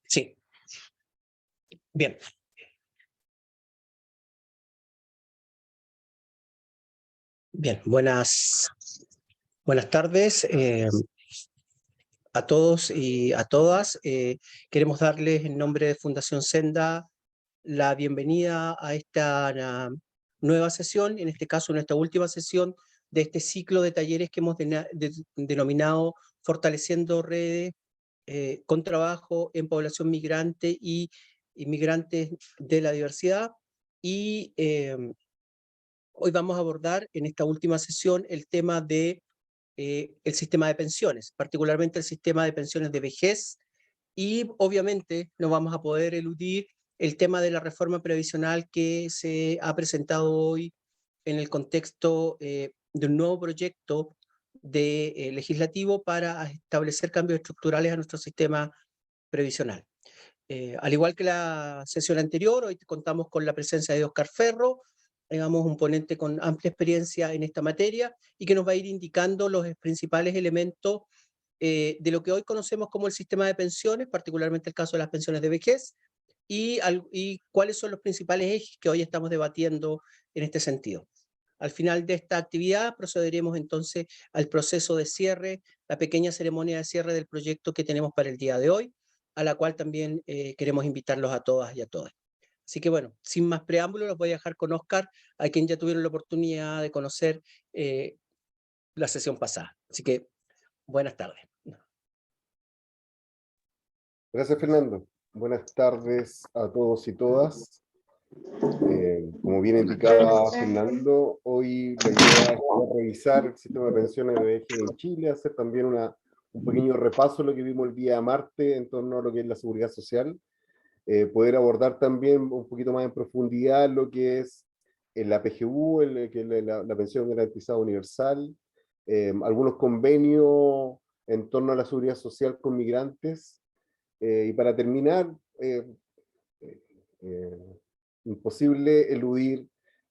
Sí, bien. Bien, buenas tardes a todos y a todas. Queremos darles en nombre de Fundación Senda la bienvenida a esta nueva sesión, en este caso nuestra última sesión de este ciclo de talleres que hemos denominado Fortaleciendo Redes con Trabajo en Población Migrante y Inmigrantes de la Diversidad. Y hoy vamos a abordar en esta última sesión el tema de el sistema de pensiones, particularmente el sistema de pensiones de vejez, y obviamente no vamos a poder eludir el tema de la reforma previsional que se ha presentado hoy en el contexto de un nuevo proyecto legislativo para establecer cambios estructurales a nuestro sistema previsional. Al igual que la sesión anterior, hoy contamos con la presencia de Oscar Ferro, digamos, un ponente con amplia experiencia en esta materia y que nos va a ir indicando los principales elementos de lo que hoy conocemos como el sistema de pensiones, particularmente el caso de las pensiones de vejez, y cuáles son los principales ejes que hoy estamos debatiendo en este sentido. Al final de esta actividad procederemos entonces al proceso de cierre, la pequeña ceremonia de cierre del proyecto que tenemos para el día de hoy, a la cual también queremos invitarlos a todas y a todos. Así que bueno, sin más preámbulos, los voy a dejar con Oscar, a quien ya tuvieron la oportunidad de conocer la sesión pasada. Así que buenas tardes. Gracias, Fernando. Buenas tardes a todos y todas. Como bien indicaba Fernando, hoy la idea es revisar el sistema de pensiones de vejez en Chile, hacer también un pequeño repaso de lo que vimos el día martes en torno a lo que es la seguridad social, poder abordar también un poquito más en profundidad lo que es la PGU, que es la pensión garantizada universal, algunos convenios en torno a la seguridad social con migrantes, y para terminar, imposible eludir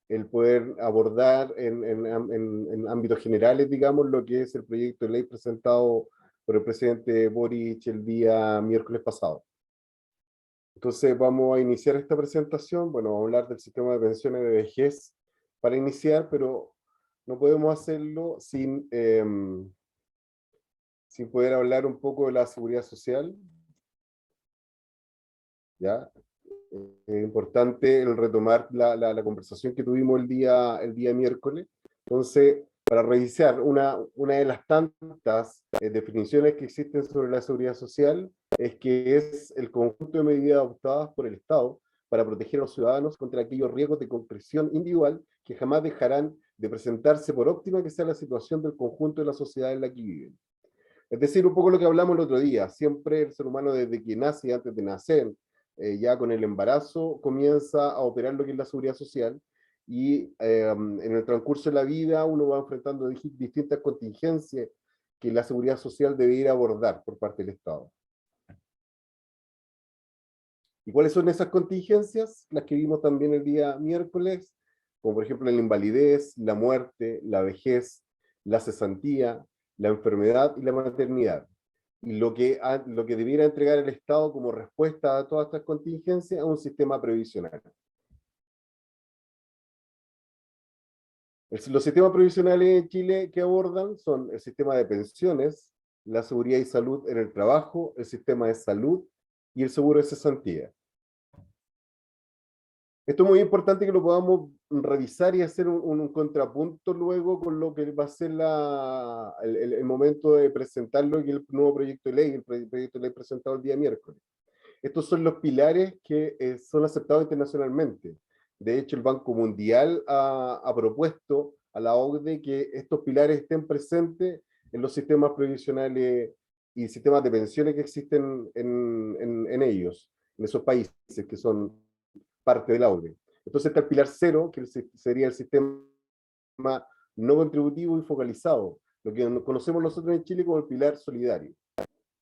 el poder abordar en ámbitos generales, digamos, lo que es el proyecto de ley presentado por el presidente Boric el día miércoles pasado. Entonces vamos a iniciar esta presentación. Bueno, vamos a hablar del sistema de pensiones de vejez para iniciar, pero no podemos hacerlo sin poder hablar un poco de la seguridad social. ¿Ya? Es importante el retomar la conversación que tuvimos el día miércoles. Entonces, para revisar una de las tantas definiciones que existen sobre la seguridad social, es que es el conjunto de medidas adoptadas por el Estado para proteger a los ciudadanos contra aquellos riesgos de concreción individual que jamás dejarán de presentarse por óptima que sea la situación del conjunto de la sociedad en la que viven. Es decir, un poco lo que hablamos el otro día, siempre el ser humano desde que nace, antes de nacer, ya con el embarazo, comienza a operar lo que es la seguridad social, y en el transcurso de la vida uno va enfrentando distintas contingencias que la seguridad social debe ir a abordar por parte del Estado. ¿Y cuáles son esas contingencias? Las que vimos también el día miércoles, como por ejemplo la invalidez, la muerte, la vejez, la cesantía, la enfermedad y la maternidad. Y lo que debiera entregar el Estado como respuesta a todas estas contingencias es un sistema previsional. Los sistemas previsionales en Chile que abordan son el sistema de pensiones, la seguridad y salud en el trabajo, el sistema de salud y el seguro de cesantía. Esto es muy importante que lo podamos revisar y hacer un contrapunto luego con lo que va a ser el momento de presentarlo y el nuevo proyecto de ley, el proyecto de ley presentado el día miércoles. Estos son los pilares que son aceptados internacionalmente. De hecho, el Banco Mundial ha propuesto a la OCDE que estos pilares estén presentes en los sistemas previsionales y sistemas de pensiones que existen en ellos, en esos países que son parte de la OCDE. Entonces está el pilar cero, que sería el sistema no contributivo y focalizado, lo que conocemos nosotros en Chile como el pilar solidario.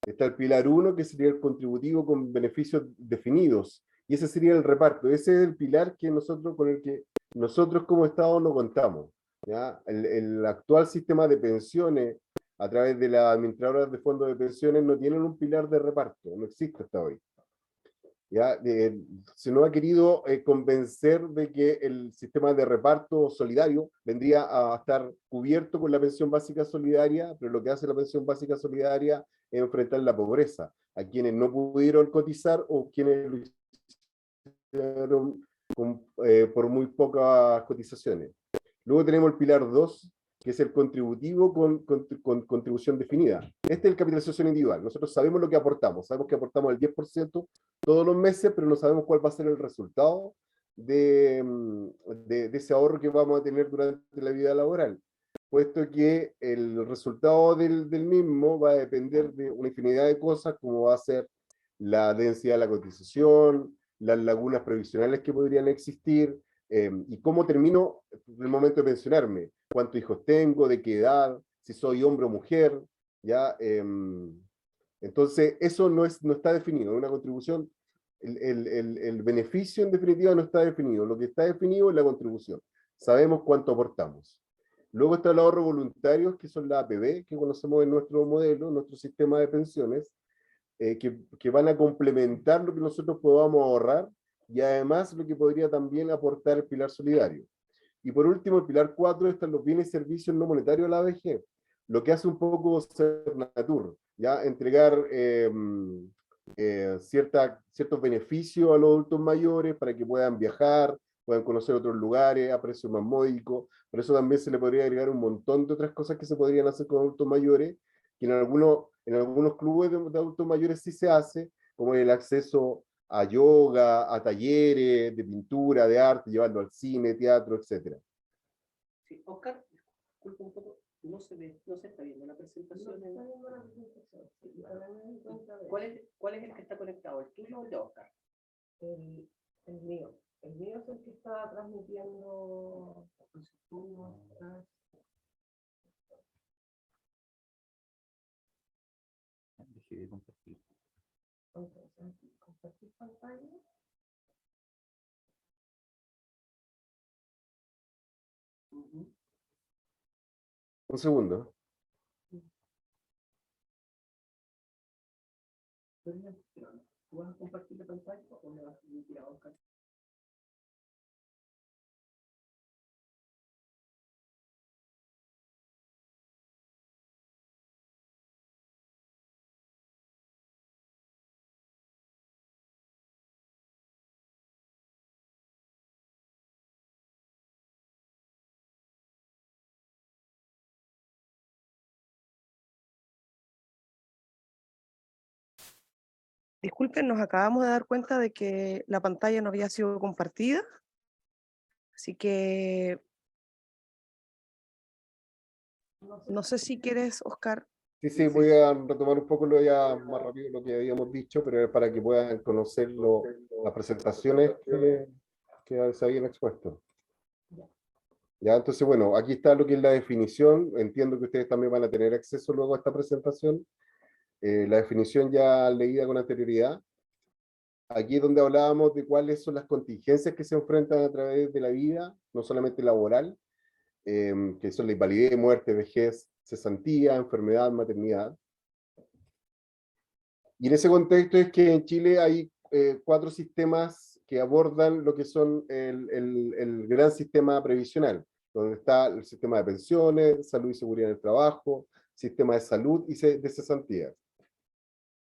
Está el pilar 1, que sería el contributivo con beneficios definidos, y ese sería el reparto. Ese es el pilar con el que nosotros como Estado no contamos, ¿ya? El actual sistema de pensiones a través de las administradoras de fondos de pensiones, no tienen un pilar de reparto, no existe hasta hoy. ¿Ya? Se nos ha querido convencer de que el sistema de reparto solidario vendría a estar cubierto con la pensión básica solidaria, pero lo que hace la pensión básica solidaria es enfrentar la pobreza a quienes no pudieron cotizar o quienes lo hicieron por muy pocas cotizaciones. Luego tenemos el pilar 2, que es el contributivo con contribución definida. Este es el capitalización individual. Nosotros sabemos lo que aportamos. Sabemos que aportamos el 10% todos los meses, pero no sabemos cuál va a ser el resultado de ese ahorro que vamos a tener durante la vida laboral, puesto que el resultado del mismo va a depender de una infinidad de cosas, como va a ser la densidad de la cotización, las lagunas previsionales que podrían existir, y cómo termino en el momento de pensionarme, cuántos hijos tengo, de qué edad, si soy hombre o mujer, ¿ya? Entonces, eso no está definido, es una contribución, el beneficio en definitiva no está definido, lo que está definido es la contribución, sabemos cuánto aportamos. Luego está el ahorro voluntario, que son las APB, que conocemos en nuestro modelo, nuestro sistema de pensiones, que van a complementar lo que nosotros podamos ahorrar, y además lo que podría también aportar el pilar solidario. Y por último, el pilar 4 están los bienes y servicios no monetarios a la ABG, lo que hace un poco Cernatur, ¿ya? Entregar ciertos beneficios a los adultos mayores para que puedan viajar, puedan conocer otros lugares a precios más módicos. Por eso también se le podría agregar un montón de otras cosas que se podrían hacer con adultos mayores, que en algunos clubes de adultos mayores sí se hace, como el acceso a yoga, a talleres de pintura, de arte, llevarlo al cine, teatro, etc. Sí, Oscar, disculpa un poco, no se está viendo la presentación. ¿Cuál es el que está conectado, el tuyo o el de Oscar? El mío. El mío es el que está transmitiendo. Dejé de compartir. Compartir pantalla. Un segundo. ¿Tú vas a compartir la pantalla o me vas a permitir a Oscar? Disculpen, nos acabamos de dar cuenta de que la pantalla no había sido compartida. Así que no sé si quieres, Oscar. Sí, voy a retomar un poco lo ya más rápido lo que habíamos dicho, pero para que puedan conocer las presentaciones que se habían expuesto. Ya, entonces, bueno, aquí está lo que es la definición. Entiendo que ustedes también van a tener acceso luego a esta presentación. La definición ya leída con anterioridad. Aquí es donde hablábamos de cuáles son las contingencias que se enfrentan a través de la vida, no solamente laboral, que son la invalidez, muerte, vejez, cesantía, enfermedad, maternidad. Y en ese contexto es que en Chile hay 4 sistemas que abordan lo que son el gran sistema previsional, donde está el sistema de pensiones, salud y seguridad en el trabajo, sistema de salud y de cesantía.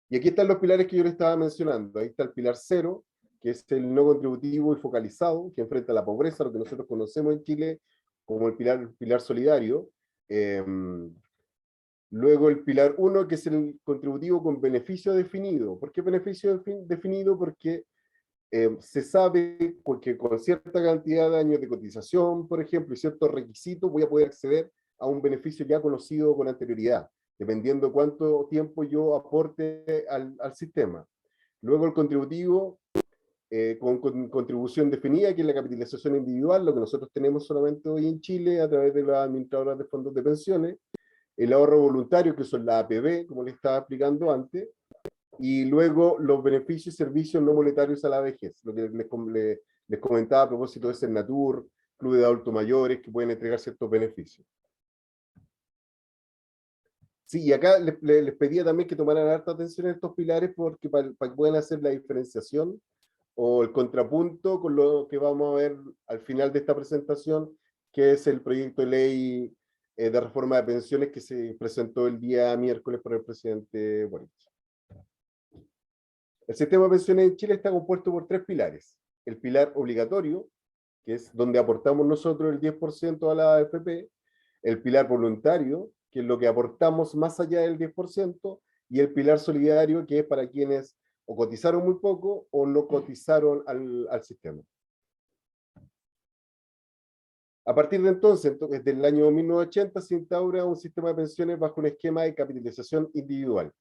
Y aquí están los pilares que yo les estaba mencionando. Ahí está el pilar 0, que es el no contributivo y focalizado, que enfrenta la pobreza, lo que nosotros conocemos en Chile como el pilar solidario. Luego el pilar 1, que es el contributivo con beneficio definido. ¿Por qué beneficio definido? Porque se sabe que con cierta cantidad de años de cotización, por ejemplo, y ciertos requisitos, voy a poder acceder a un beneficio ya conocido con anterioridad, dependiendo cuánto tiempo yo aporte al sistema. Luego el contributivo con contribución definida, que es la capitalización individual, lo que nosotros tenemos solamente hoy en Chile a través de las administradoras de fondos de pensiones. El ahorro voluntario, que son la APB, como les estaba explicando antes, y luego los beneficios y servicios no monetarios a la vejez, lo que les comentaba a propósito de Cernatur, club de adultos mayores que pueden entregar ciertos beneficios. Sí, y acá les pedía también que tomaran harta atención a estos pilares porque para que puedan hacer la diferenciación o el contrapunto con lo que vamos a ver al final de esta presentación, que es el proyecto de ley de reforma de pensiones que se presentó el día miércoles por el presidente Boric. El sistema de pensiones en Chile está compuesto por 3 pilares. El pilar obligatorio, que es donde aportamos nosotros el 10% a la AFP, el pilar voluntario, que es lo que aportamos más allá del 10%, y el pilar solidario, que es para quienes o cotizaron muy poco o no cotizaron al sistema. A partir de entonces, desde el año 1980, se instaura un sistema de pensiones bajo un esquema de capitalización individual.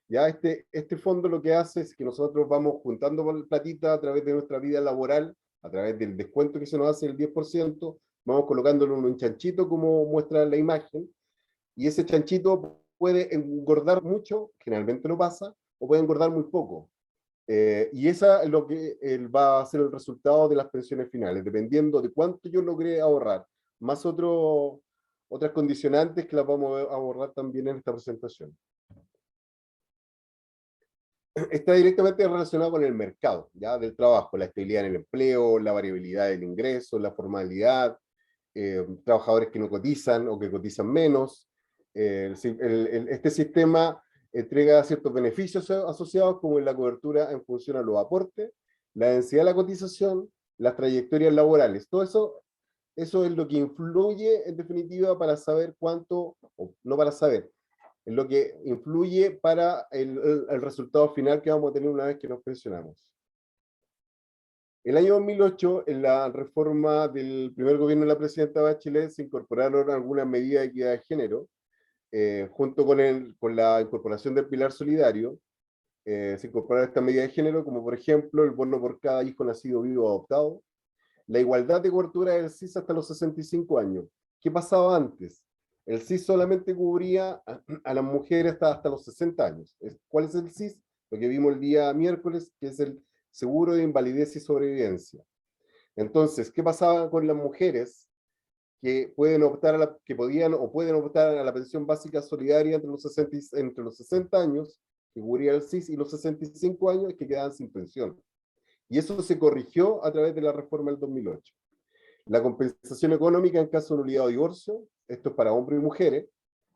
Ya este fondo lo que hace es que nosotros vamos juntando platita a través de nuestra vida laboral, a través del descuento que se nos hace el 10%, vamos colocándolo en un chanchito como muestra la imagen, y ese chanchito puede engordar mucho, generalmente no pasa, o puede engordar muy poco. Y esa es lo que va a ser el resultado de las pensiones finales, dependiendo de cuánto yo logré ahorrar, más otras condicionantes que las vamos a abordar también en esta presentación. Está directamente relacionado con el mercado, ¿ya? Del trabajo, la estabilidad en el empleo, la variabilidad del ingreso, la formalidad, trabajadores que no cotizan o que cotizan menos. Este sistema entrega ciertos beneficios asociados como la cobertura en función a los aportes, la densidad de la cotización, las trayectorias laborales. Todo eso es lo que influye en definitiva para saber cuánto, o no para saber, es lo que influye para el resultado final que vamos a tener una vez que nos pensionamos. El año 2008, en la reforma del primer gobierno de la presidenta Bachelet, se incorporaron algunas medidas de equidad de género, junto con la incorporación del pilar solidario, se incorporaron estas medidas de género, como por ejemplo el bono por cada hijo nacido vivo o adoptado, la igualdad de cobertura del SIS hasta los 65 años. ¿Qué pasaba antes? El SIS solamente cubría a las mujeres hasta los 60 años. ¿Cuál es el SIS? Lo que vimos el día miércoles, que es el seguro de invalidez y sobrevivencia. Entonces, ¿qué pasaba con las mujeres que pueden optar que podían o pueden optar a la pensión básica solidaria entre los 60 años, que cubría el SIS, y los 65 años que quedaban sin pensión? Y eso se corrigió a través de la reforma del 2008. La compensación económica en caso de nulidad o divorcio, esto es para hombres y mujeres.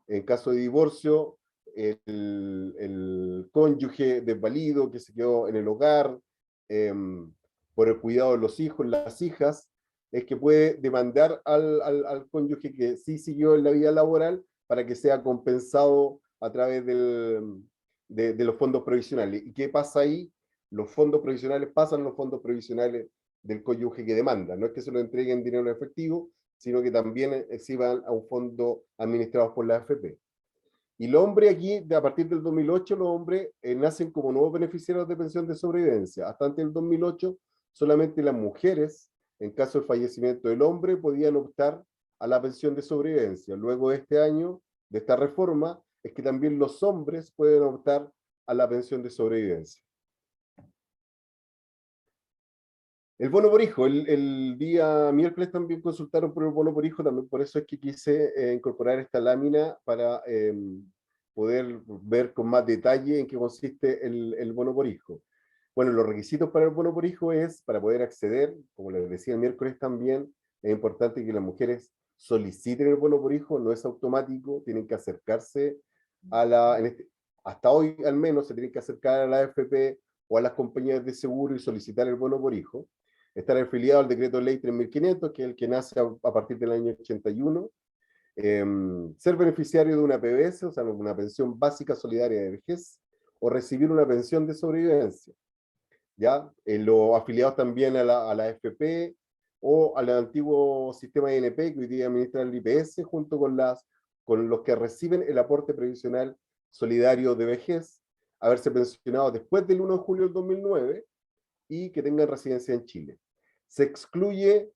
En caso de divorcio, el cónyuge desvalido que se quedó en el hogar por el cuidado de los hijos, las hijas, es que puede demandar al cónyuge que sí siguió en la vida laboral para que sea compensado a través de los fondos provisionales. ¿Y qué pasa ahí? Los fondos provisionales pasan a los fondos provisionales del cónyuge que demanda. No es que se lo entreguen dinero en efectivo, sino que también se van a un fondo administrado por la AFP. Y los hombres aquí, a partir del 2008, los hombres nacen como nuevos beneficiarios de pensión de sobrevivencia. Hasta antes del 2008, solamente las mujeres, en caso de fallecimiento del hombre, podían optar a la pensión de sobrevivencia. Luego de este año, de esta reforma, es que también los hombres pueden optar a la pensión de sobrevivencia. El bono por hijo, el día miércoles también consultaron por el bono por hijo, también por eso es que quise incorporar esta lámina para poder ver con más detalle en qué consiste el bono por hijo. Bueno, los requisitos para el bono por hijo es, para poder acceder, como les decía el miércoles también, es importante que las mujeres soliciten el bono por hijo, no es automático, tienen que acercarse a hasta hoy al menos se tienen que acercar a la AFP o a las compañías de seguro y solicitar el bono por hijo. Estar afiliado al decreto de ley 3500, que es el que nace a partir del año 81, ser beneficiario de una PBS, o sea, una pensión básica solidaria de vejez, o recibir una pensión de sobrevivencia. ¿Ya? Los afiliados también a la AFP o al antiguo sistema INP, que hoy día administra el IPS, junto con los que reciben el aporte previsional solidario de vejez, haberse pensionado después del 1 de julio del 2009 y que tengan residencia en Chile. Se excluye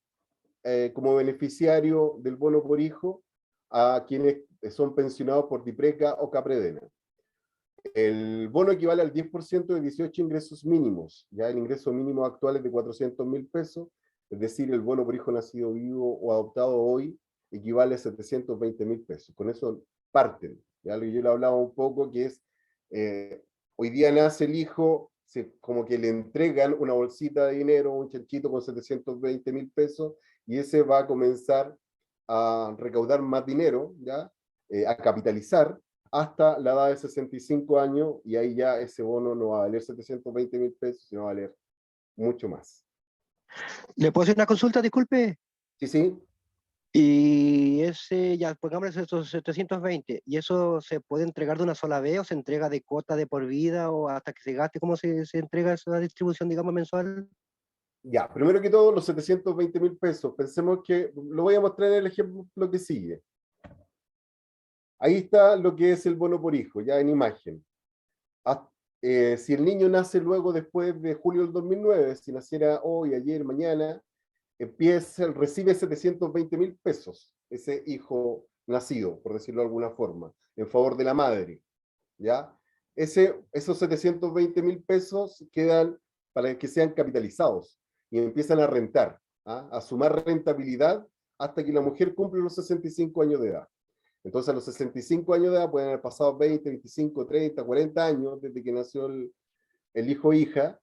como beneficiario del bono por hijo a quienes son pensionados por DIPRECA o CAPREDENA. El bono equivale al 10% de 18 ingresos mínimos. Ya el ingreso mínimo actual es de 400.000 pesos, es decir, el bono por hijo nacido vivo o adoptado hoy equivale a 720.000 pesos. Con eso parten. Ya yo le hablaba un poco, que es, hoy día nace el hijo, como que le entregan una bolsita de dinero, un chanchito con 720.000 pesos, y ese va a comenzar a recaudar más dinero, ¿ya? A capitalizar, hasta la edad de 65 años, y ahí ya ese bono no va a valer 720.000 pesos, sino va a valer mucho más. ¿Le puedo hacer una consulta, disculpe? Sí, sí. Y ese, ya, pongamos esos 720, ¿y eso se puede entregar de una sola vez o se entrega de cuota de por vida o hasta que se gaste? ¿Cómo se entrega esa distribución, digamos, mensual? Ya, primero que todo, los 720.000 pesos. Pensemos que, lo voy a mostrar en el ejemplo que sigue. Ahí está lo que es el bono por hijo, ya en imagen. Si el niño nace luego después de julio del 2009, si naciera hoy, ayer, mañana, recibe 720.000 pesos, ese hijo nacido, por decirlo de alguna forma, en favor de la madre, ¿ya? Esos 720.000 pesos quedan para que sean capitalizados y empiezan a rentar, ¿ah? A sumar rentabilidad hasta que la mujer cumple los 65 años de edad. Entonces, a los 65 años de edad pueden haber pasado 20, 25, 30, 40 años desde que nació el hijo o hija,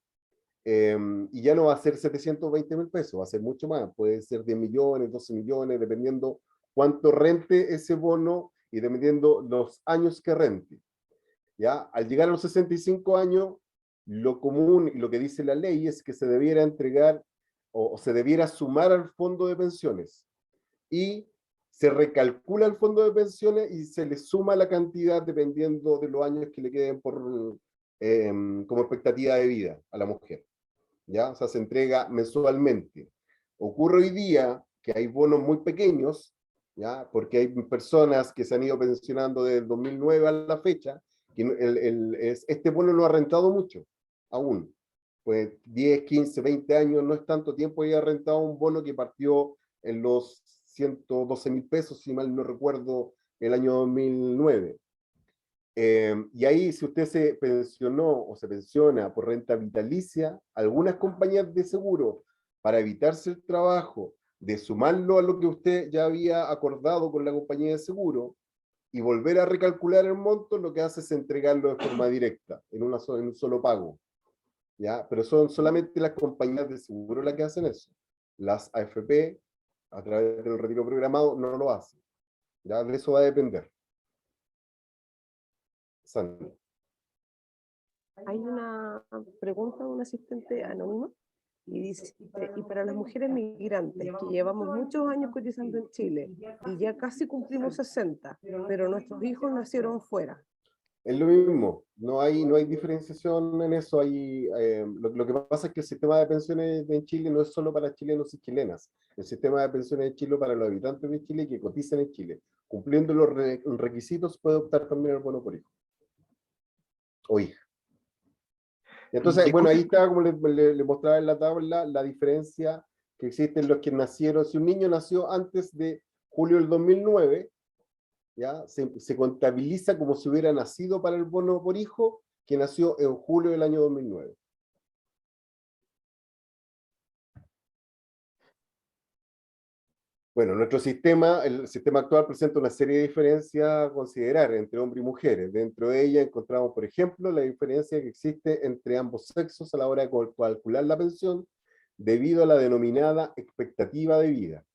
y ya no va a ser 720.000 pesos, va a ser mucho más, puede ser 10 millones, 12 millones, dependiendo cuánto rente ese bono y dependiendo los años que rente. ¿Ya? Al llegar a los 65 años, lo común y lo que dice la ley es que se debiera entregar o se debiera sumar al fondo de pensiones. Y se recalcula el fondo de pensiones y se le suma la cantidad dependiendo de los años que le queden como expectativa de vida a la mujer. ¿Ya? O sea, se entrega mensualmente. Ocurre hoy día que hay bonos muy pequeños, ¿ya? Porque hay personas que se han ido pensionando desde el 2009 a la fecha, que este bono no ha rentado mucho, aún. Pues 10, 15, 20 años no es tanto tiempo y ha rentado un bono que partió en los 112.000 pesos, si mal no recuerdo, el año 2009. Y ahí, si usted se pensionó o se pensiona por renta vitalicia, algunas compañías de seguro, para evitarse el trabajo de sumarlo a lo que usted ya había acordado con la compañía de seguro y volver a recalcular el monto, lo que hace es entregarlo de forma directa, en un solo pago. ¿Ya? Pero son solamente las compañías de seguro las que hacen eso. Las AFP, a través del retiro programado, no lo hacen. ¿Ya? De eso va a depender. Sandra. Hay una pregunta de un asistente anónimo y dice, y para las mujeres migrantes que llevamos muchos años cotizando en Chile y ya casi cumplimos 60, pero nuestros hijos nacieron fuera. Es lo mismo, no hay diferenciación en eso. Lo que pasa es que el sistema de pensiones en Chile no es solo para chilenos y chilenas. El sistema de pensiones de Chile para los habitantes de Chile que cotizan en Chile. Cumpliendo los requisitos puede optar también al bono por hijo o hija. Entonces, bueno, ahí está, como le mostraba en la tabla, la diferencia que existe en los que nacieron. Si un niño nació antes de julio del 2009, ¿ya? Se contabiliza como si hubiera nacido para el bono por hijo, que nació en julio del año 2009. Bueno, nuestro sistema, el sistema actual presenta una serie de diferencias a considerar entre hombres y mujeres. Dentro de ellas encontramos, por ejemplo, la diferencia que existe entre ambos sexos a la hora de calcular la pensión debido a la denominada expectativa de vida.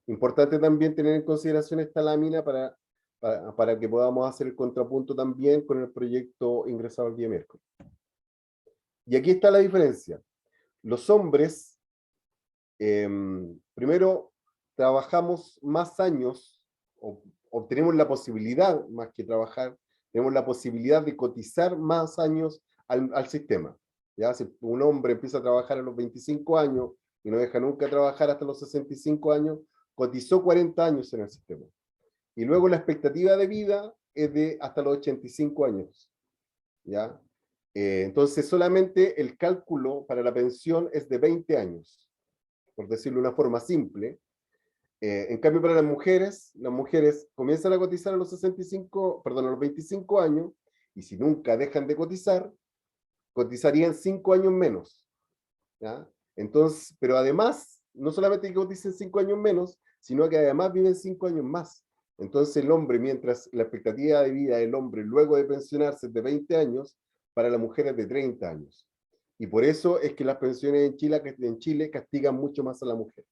Importante también tener en consideración esta lámina para que podamos hacer el contrapunto también con el proyecto ingresado el día miércoles. Y aquí está la diferencia. Los hombres, primero, trabajamos más años, o tenemos la posibilidad, más que trabajar, tenemos la posibilidad de cotizar más años al sistema. ¿Ya? Si un hombre empieza a trabajar a los 25 años y no deja nunca trabajar hasta los 65 años, cotizó 40 años en el sistema. Y luego la expectativa de vida es de hasta los 85 años. ¿Ya? Entonces solamente el cálculo para la pensión es de 20 años, por decirlo de una forma simple. En cambio para las mujeres comienzan a cotizar a los 25 años, y si nunca dejan de cotizar, cotizarían 5 años menos. ¿Ya? Entonces, pero además, no solamente que coticen 5 años menos, sino que además viven 5 años más. Entonces el hombre, mientras la expectativa de vida del hombre luego de pensionarse es de 20 años, para la mujer es de 30 años. Y por eso es que las pensiones en Chile castigan mucho más a la mujer.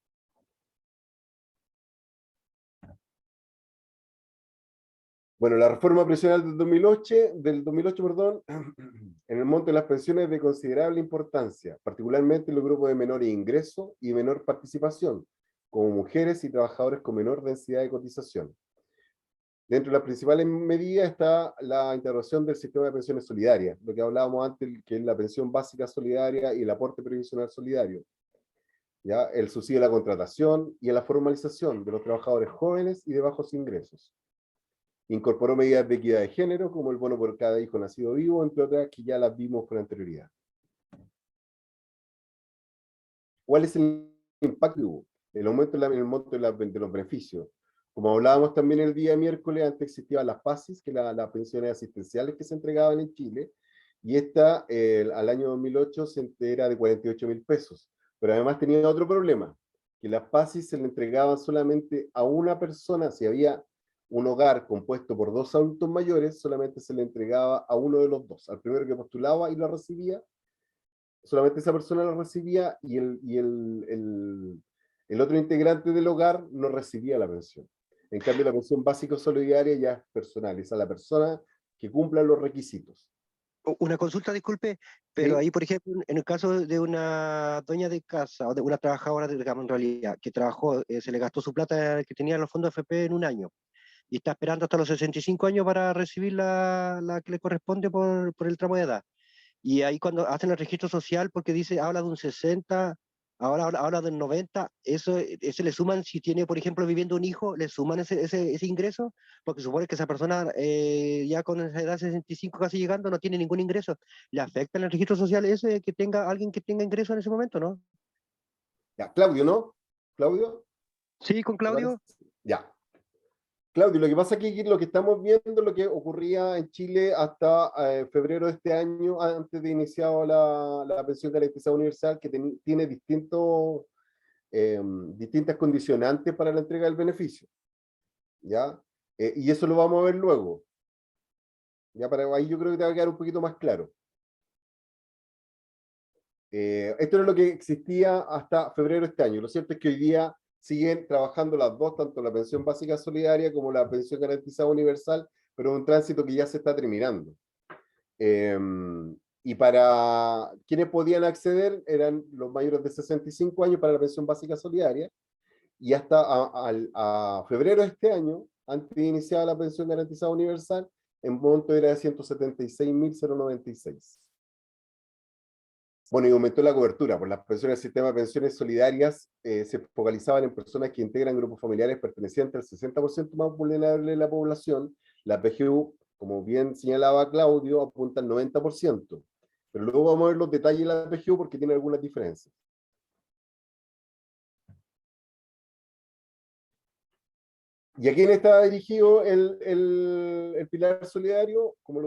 Bueno, la reforma previsional del 2008, perdón, en el monto de las pensiones es de considerable importancia, particularmente en los grupos de menor ingreso y menor participación, como mujeres y trabajadores con menor densidad de cotización. Dentro de las principales medidas está la integración del sistema de pensiones solidarias, lo que hablábamos antes, que es la pensión básica solidaria y el aporte previsional solidario, ¿ya? El subsidio a la contratación y a la formalización de los trabajadores jóvenes y de bajos ingresos. Incorporó medidas de equidad de género, como el bono por cada hijo nacido vivo, entre otras que ya las vimos con anterioridad. ¿Cuál es el impacto que hubo? El aumento en el monto de los beneficios. Como hablábamos también el día miércoles, antes existían las PASIS, que las pensiones asistenciales que se entregaban en Chile, y esta al año 2008 era de 48.000 pesos. Pero además tenía otro problema, que las PASIS se le entregaban solamente a una persona. Si había un hogar compuesto por 2 adultos mayores, solamente se le entregaba a uno de los dos, al primero que postulaba y lo recibía, solamente esa persona lo recibía, y el otro integrante del hogar no recibía la pensión. En cambio, la pensión básica solidaria ya es personal, es a la persona que cumpla los requisitos. Una consulta, disculpe, pero ¿Sí? ahí, por ejemplo, en el caso de una dueña de casa o de una trabajadora, digamos, en realidad, que trabajó, se le gastó su plata que tenía en los fondos FP en un año y está esperando hasta los 65 años para recibir la que le corresponde por el tramo de edad. Y ahí cuando hacen el registro social, porque dice, habla de un 60, ahora habla del 90, eso le suman, si tiene, por ejemplo, viviendo un hijo, le suman ese ingreso, porque supone que esa persona ya con esa edad 65 casi llegando no tiene ningún ingreso. ¿Le afecta en el registro social ese que tenga alguien que tenga ingreso en ese momento, no? Ya, Claudio, ¿no? ¿Claudio? Sí, con ¿Te parece? Claudio. Ya. Claudio, lo que pasa es que lo que estamos viendo, lo que ocurría en Chile hasta febrero de este año, antes de iniciar la pensión garantizada universal, que tiene distintas condicionantes para la entrega del beneficio, ¿ya? Y eso lo vamos a ver luego. Ya para ahí yo creo que te va a quedar un poquito más claro. Esto era lo que existía hasta febrero de este año. Lo cierto es que hoy día siguen trabajando las dos, tanto la pensión básica solidaria como la pensión garantizada universal, pero un tránsito que ya se está terminando. Y para quienes podían acceder eran los mayores de 65 años para la pensión básica solidaria, y hasta a febrero de este año, antes de iniciar la pensión garantizada universal, en monto era de 176.096. Bueno, y aumentó la cobertura, por las pensiones del sistema de pensiones solidarias se focalizaban en personas que integran grupos familiares pertenecientes al 60% más vulnerable de la población. La PGU, como bien señalaba Claudio, apunta al 90%. Pero luego vamos a ver los detalles de la PGU porque tiene algunas diferencias. ¿Y a quién está dirigido el pilar solidario? Como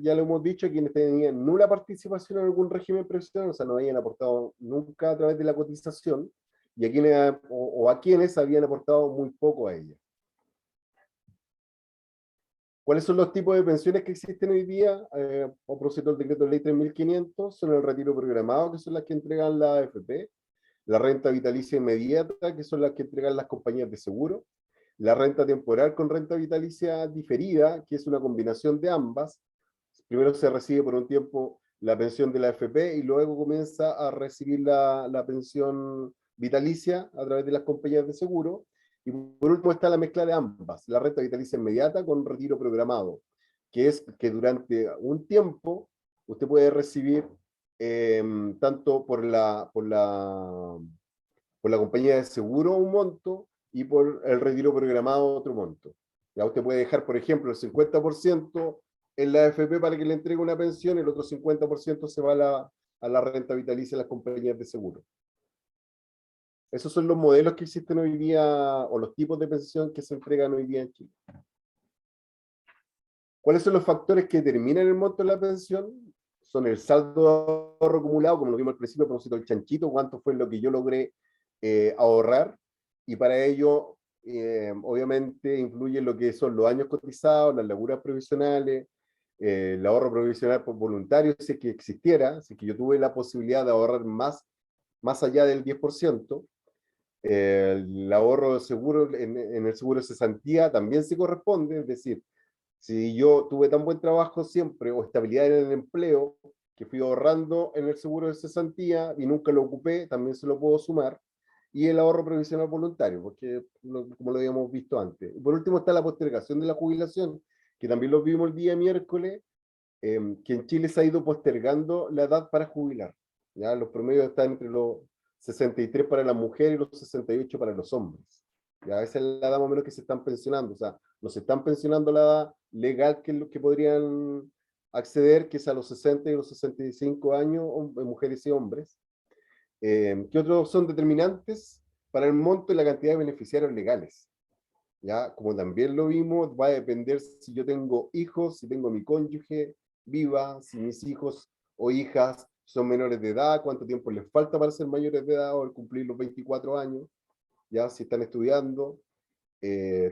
ya lo hemos dicho, a quienes tenían nula participación en algún régimen previsional, o sea, no habían aportado nunca a través de la cotización, y a quienes, o a quienes habían aportado muy poco a ella. ¿Cuáles son los tipos de pensiones que existen hoy día? A propósito del decreto de ley 3.500, son el retiro programado, que son las que entregan la AFP, la renta vitalicia inmediata, que son las que entregan las compañías de seguro, la renta temporal con renta vitalicia diferida, que es una combinación de ambas. Primero se recibe por un tiempo la pensión de la AFP y luego comienza a recibir la pensión vitalicia a través de las compañías de seguro. Y por último está la mezcla de ambas, la renta vitalicia inmediata con retiro programado, que es que durante un tiempo usted puede recibir tanto por la compañía de seguro un monto y por el retiro programado otro monto. Ya usted puede dejar, por ejemplo, el 50% en la AFP para que le entregue una pensión, el otro 50% se va a la renta vitalicia de las compañías de seguro. Esos son los modelos que existen hoy día, o los tipos de pensión que se entregan hoy día en Chile. ¿Cuáles son los factores que determinan el monto de la pensión? Son el saldo de ahorro acumulado, como lo vimos al principio, a propósito del chanchito, cuánto fue lo que yo logré ahorrar, y para ello obviamente influye en lo que son los años cotizados, las lagunas provisionales, el ahorro provisional por voluntario, si es que existiera, si es que yo tuve la posibilidad de ahorrar más allá del 10%, el ahorro de seguro en el seguro de cesantía también se corresponde, es decir, si yo tuve tan buen trabajo siempre o estabilidad en el empleo, que fui ahorrando en el seguro de cesantía y nunca lo ocupé, también se lo puedo sumar. Y el ahorro previsional voluntario, porque como lo habíamos visto antes. Y por último está la postergación de la jubilación, que también lo vimos el día miércoles, que en Chile se ha ido postergando la edad para jubilar. ¿Ya? Los promedios están entre los 63 para las mujeres y los 68 para los hombres. ¿Ya? Esa es la edad más o menos que se están pensionando. O sea, no se están pensionando la edad legal que podrían acceder, que es a los 60 y los 65 años, mujeres y hombres. ¿Qué otros son determinantes para el monto y la cantidad de beneficiarios legales? ¿Ya? Como también lo vimos, va a depender si yo tengo hijos, si tengo mi cónyuge viva, si mis hijos o hijas son menores de edad, cuánto tiempo les falta para ser mayores de edad o al cumplir los 24 años, ya si están estudiando.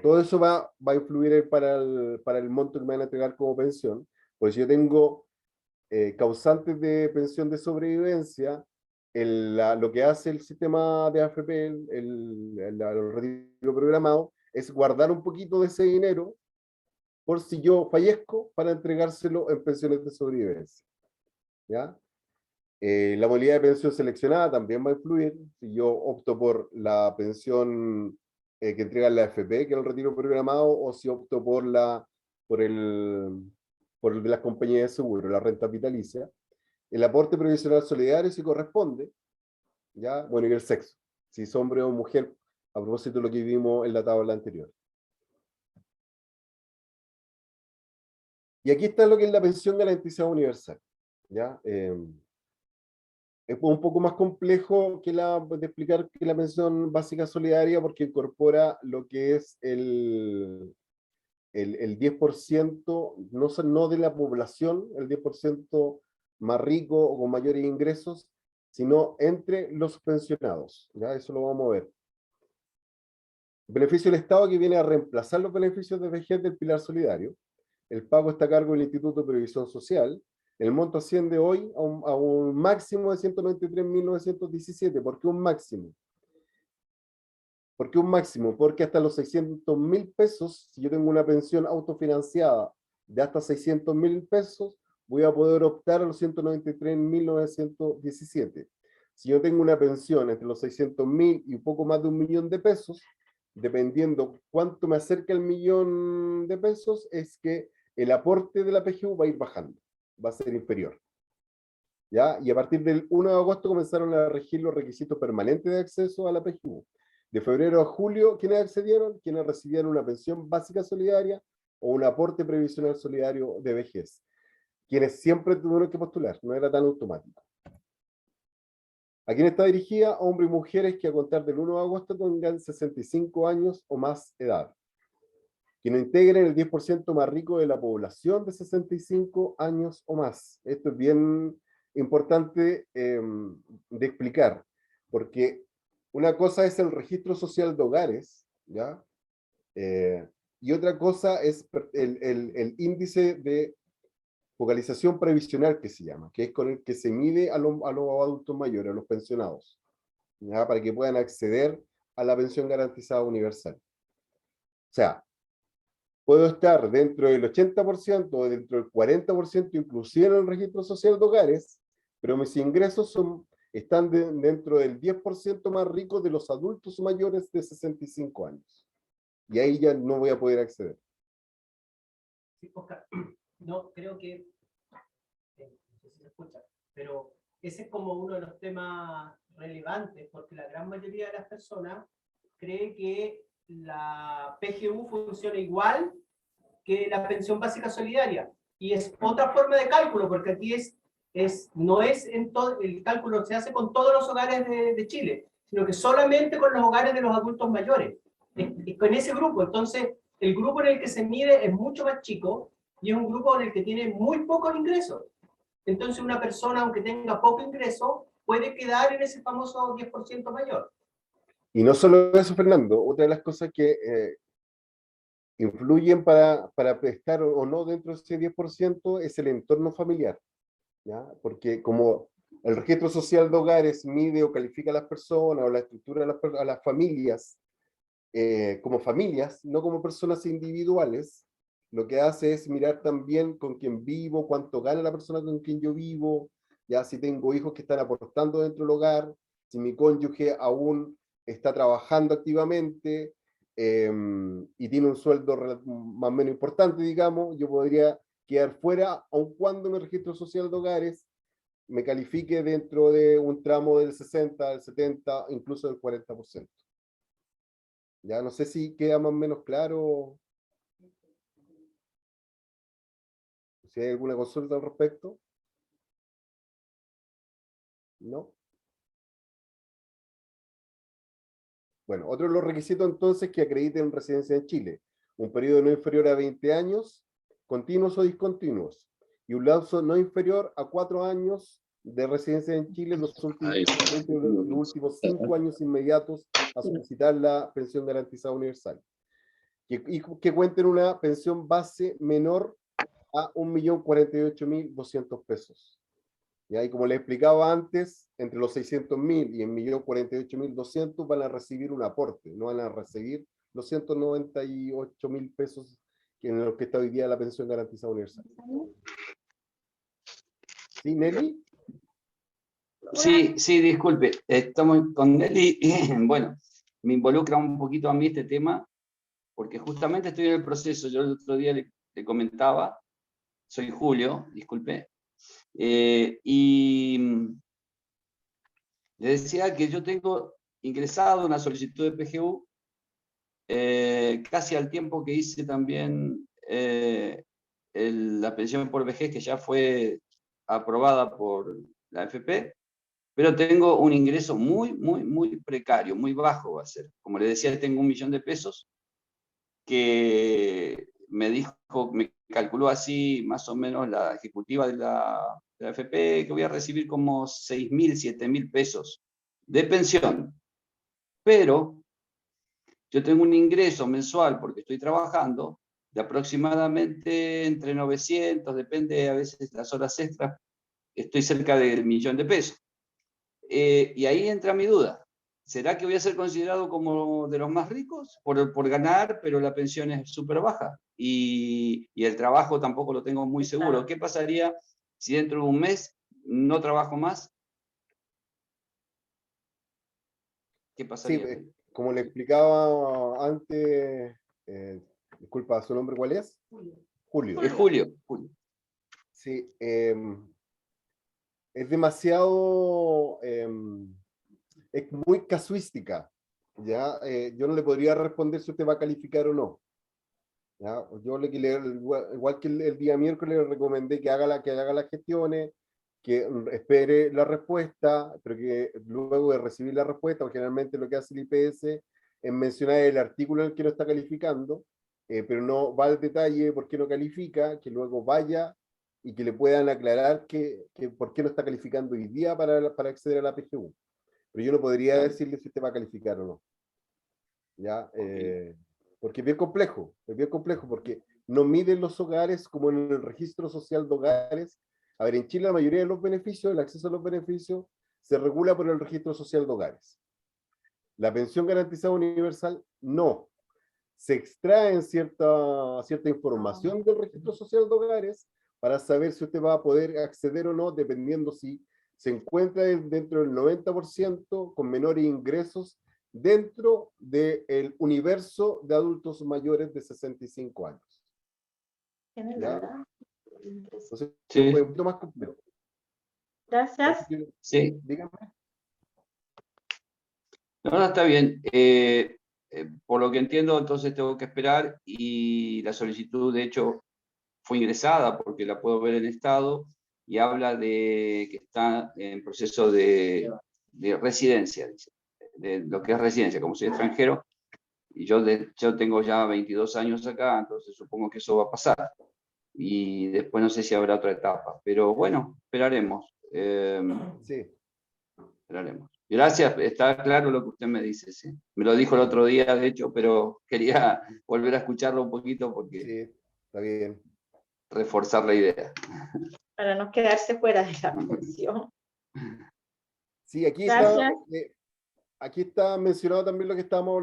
Todo eso va a influir para el monto que me van a entregar como pensión. Pues si yo tengo causantes de pensión de sobrevivencia, lo que hace el sistema de AFP, el retiro programado, es guardar un poquito de ese dinero por si yo fallezco para entregárselo en pensiones de sobrevivencia. ¿Ya? La modalidad de pensión seleccionada también va a influir. Si yo opto por la pensión que entrega la AFP, que es el retiro programado, o si opto por el de las compañías de seguro, la renta vitalicia. El aporte previsional solidario si corresponde, ¿ya? Bueno, y el sexo, si es hombre o mujer, a propósito de lo que vimos en la tabla anterior. Y aquí está lo que es la pensión garantizada universal, ¿ya? Es un poco más complejo de explicar que la pensión básica solidaria porque incorpora lo que es el 10%, no de la población, el 10% más rico o con mayores ingresos, sino entre los pensionados. ¿Ya? Eso lo vamos a ver. Beneficio del Estado que viene a reemplazar los beneficios de vejez del pilar solidario. El pago está a cargo del Instituto de Previsión Social. El monto asciende hoy a un máximo de 193.917. ¿Por qué un máximo? ¿Por qué un máximo? Porque hasta los 600.000 pesos, si yo tengo una pensión autofinanciada de hasta 600.000 pesos, voy a poder optar a los 193.917. Si yo tengo una pensión entre los 600.000 y un poco más de 1.000.000 de pesos, dependiendo cuánto me acerca el 1.000.000 de pesos, es que el aporte de la PGU va a ir bajando, va a ser inferior. ¿Ya? Y a partir del 1 de agosto comenzaron a regir los requisitos permanentes de acceso a la PGU. De febrero a julio, ¿quiénes accedieron? Quienes recibían una pensión básica solidaria o un aporte previsional solidario de vejez. Quienes siempre tuvieron que postular, no era tan automático. ¿A quién está dirigida? Hombres y mujeres que a contar del 1 de agosto tengan 65 años o más edad. Quienes integren el 10% más rico de la población de 65 años o más. Esto es bien importante de explicar, porque una cosa es el registro social de hogares, ¿ya? Y otra cosa es el índice de focalización previsional que se llama, que es con el que se mide a los adultos mayores, a los pensionados, ¿ya? Para que puedan acceder a la pensión garantizada universal. O sea, puedo estar dentro del 80% o dentro del 40%, inclusive en el registro social de hogares, pero mis ingresos están dentro del 10% más rico de los adultos mayores de 65 años. Y ahí ya no voy a poder acceder. Sí, Oscar, no, creo que, no sé si se escucha, pero ese es como uno de los temas relevantes, porque la gran mayoría de las personas cree que la PGU funciona igual que la pensión básica solidaria, y es otra forma de cálculo, porque aquí no es en todo, el cálculo se hace con todos los hogares de Chile, sino que solamente con los hogares de los adultos mayores, con ese grupo. Entonces, el grupo en el que se mide es mucho más chico, y es un grupo en el que tiene muy pocos ingresos. Entonces, una persona, aunque tenga poco ingreso, puede quedar en ese famoso 10% mayor. Y no solo eso, Fernando, otra de las cosas que influyen para estar o no dentro de ese 10% es el entorno familiar, ¿ya? Porque como el registro social de hogares mide o califica a las personas o la estructura a las familias como familias, no como personas individuales, lo que hace es mirar también con quién vivo, cuánto gana la persona con quien yo vivo, ya si tengo hijos que están aportando dentro del hogar, si mi cónyuge aún está trabajando activamente y tiene un sueldo más o menos importante, digamos, yo podría quedar fuera, aun cuando mi registro social de hogares me califique dentro de un tramo del 60, del 70, incluso del 40%. Ya no sé si queda más o menos claro, si hay alguna consulta al respecto. ¿No? Bueno, otro de los requisitos entonces que acrediten residencia en Chile. Un periodo no inferior a 20 años, continuos o discontinuos, y un lapso no inferior a 4 años de residencia en Chile dentro de los últimos 5 años inmediatos a solicitar la pensión garantizada universal. Y que cuenten una pensión base menor a 1.048.200 pesos. ¿Ya? Y como les explicaba antes, entre los 600.000 y el 1.048.200 van a recibir un aporte, no van a recibir los 198.000 pesos en los que está hoy día la pensión garantizada universal. ¿Sí, Nelly? Sí, sí, disculpe, estamos con Nelly. Bueno, me involucra un poquito a mí este tema, porque justamente estoy en el proceso. Yo el otro día le comentaba, soy Julio, disculpe, y le decía que yo tengo ingresado una solicitud de PGU casi al tiempo que hice también la pensión por vejez, que ya fue aprobada por la AFP, pero tengo un ingreso muy precario, muy bajo va a ser. Como le decía, tengo 1 millón de pesos que me calculó así más o menos la ejecutiva de la AFP, que voy a recibir como 6.000, 7.000 pesos de pensión. Pero yo tengo un ingreso mensual, porque estoy trabajando, de aproximadamente entre 900, depende a veces las horas extras, estoy cerca del 1 millón de pesos. Y ahí entra mi duda. ¿Será que voy a ser considerado como de los más ricos por ganar, pero la pensión es súper baja? Y el trabajo tampoco lo tengo muy seguro. ¿Qué pasaría si dentro de un mes no trabajo más? ¿Qué Sí, pasaría? como le explicaba antes, disculpa, ¿su nombre cuál es? Julio. Es Julio. Sí, es demasiado, es muy casuística, ¿ya? Yo no le podría responder si usted va a calificar o no. ¿Ya? Yo igual que el día miércoles le recomendé que haga las gestiones, que espere la respuesta, pero que luego de recibir la respuesta, porque generalmente lo que hace el IPS es mencionar el artículo en el que lo está calificando, pero no va al detalle por qué no califica, que luego vaya y que le puedan aclarar que por qué no está calificando hoy día para acceder a la PGU. Pero yo no podría decirle si usted va a calificar o no. ¿Ya? Porque es bien complejo, porque no miden los hogares como en el registro social de hogares. A ver, en Chile la mayoría de los beneficios, el acceso a los beneficios, se regula por el registro social de hogares. La pensión garantizada universal, no. Se extrae cierta información del registro social de hogares para saber si usted va a poder acceder o no, dependiendo si se encuentra dentro del 90% con menores ingresos dentro del universo de adultos mayores de 65 años. ¿Ya? Entonces, Sí. es un poquito más complejo. Gracias. Sí. Dígame. No, está bien. Por lo que entiendo, entonces tengo que esperar, y la solicitud, de hecho, fue ingresada porque la puedo ver en estado y habla de que está en proceso de residencia, dice, de lo que es residencia, como soy extranjero, y yo tengo ya 22 años acá, entonces supongo que eso va a pasar. Y después no sé si habrá otra etapa, pero bueno, esperaremos. Sí. Esperaremos. Gracias, está claro lo que usted me dice, sí. Me lo dijo el otro día, de hecho, pero quería volver a escucharlo un poquito porque Sí, está bien. reforzar la idea. Para no quedarse fuera de la función. Sí, Gracias. aquí está mencionado también lo que estábamos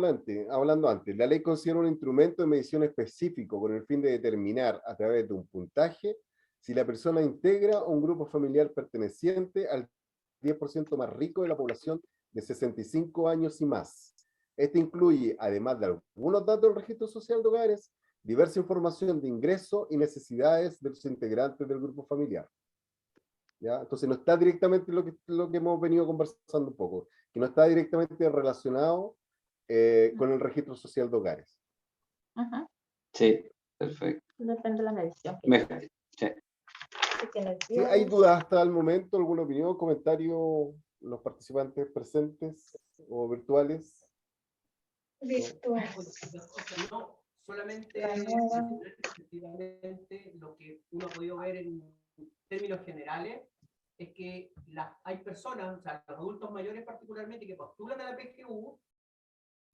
hablando antes. La ley considera un instrumento de medición específico con el fin de determinar a través de un puntaje si la persona integra un grupo familiar perteneciente al 10% más rico de la población de 65 años y más. Este incluye, además de algunos datos del registro social de hogares, diversa información de ingresos y necesidades de los integrantes del grupo familiar. ¿Ya? Entonces no está directamente lo que hemos venido conversando un poco, que no está directamente relacionado con el registro social de hogares. Ajá. Sí, perfecto. Depende de la medición. Sí. Si tienes Si hay dudas hasta el momento, alguna opinión, comentario, los participantes presentes o virtuales. No, solamente efectivamente lo que uno ha podido ver en términos generales es que hay personas, o sea, los adultos mayores particularmente, que postulan a la PGU,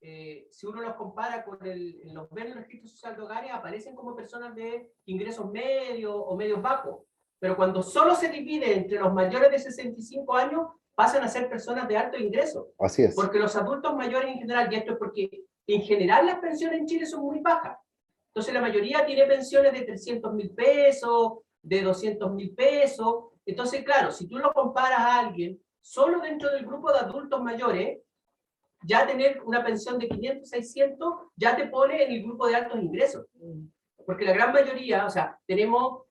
si uno los compara con los ven en el registro social de hogares, aparecen como personas de ingresos medios o medios bajos. Pero cuando solo se divide entre los mayores de 65 años, pasan a ser personas de alto ingreso. Así es. Porque los adultos mayores en general, y esto es porque en general las pensiones en Chile son muy bajas. Entonces la mayoría tiene pensiones de 300.000 pesos, de 200.000 pesos. Entonces, claro, si tú lo comparas a alguien solo dentro del grupo de adultos mayores, ya tener una pensión de 500, 600, ya te pone en el grupo de altos ingresos. Porque la gran mayoría, o sea, tenemos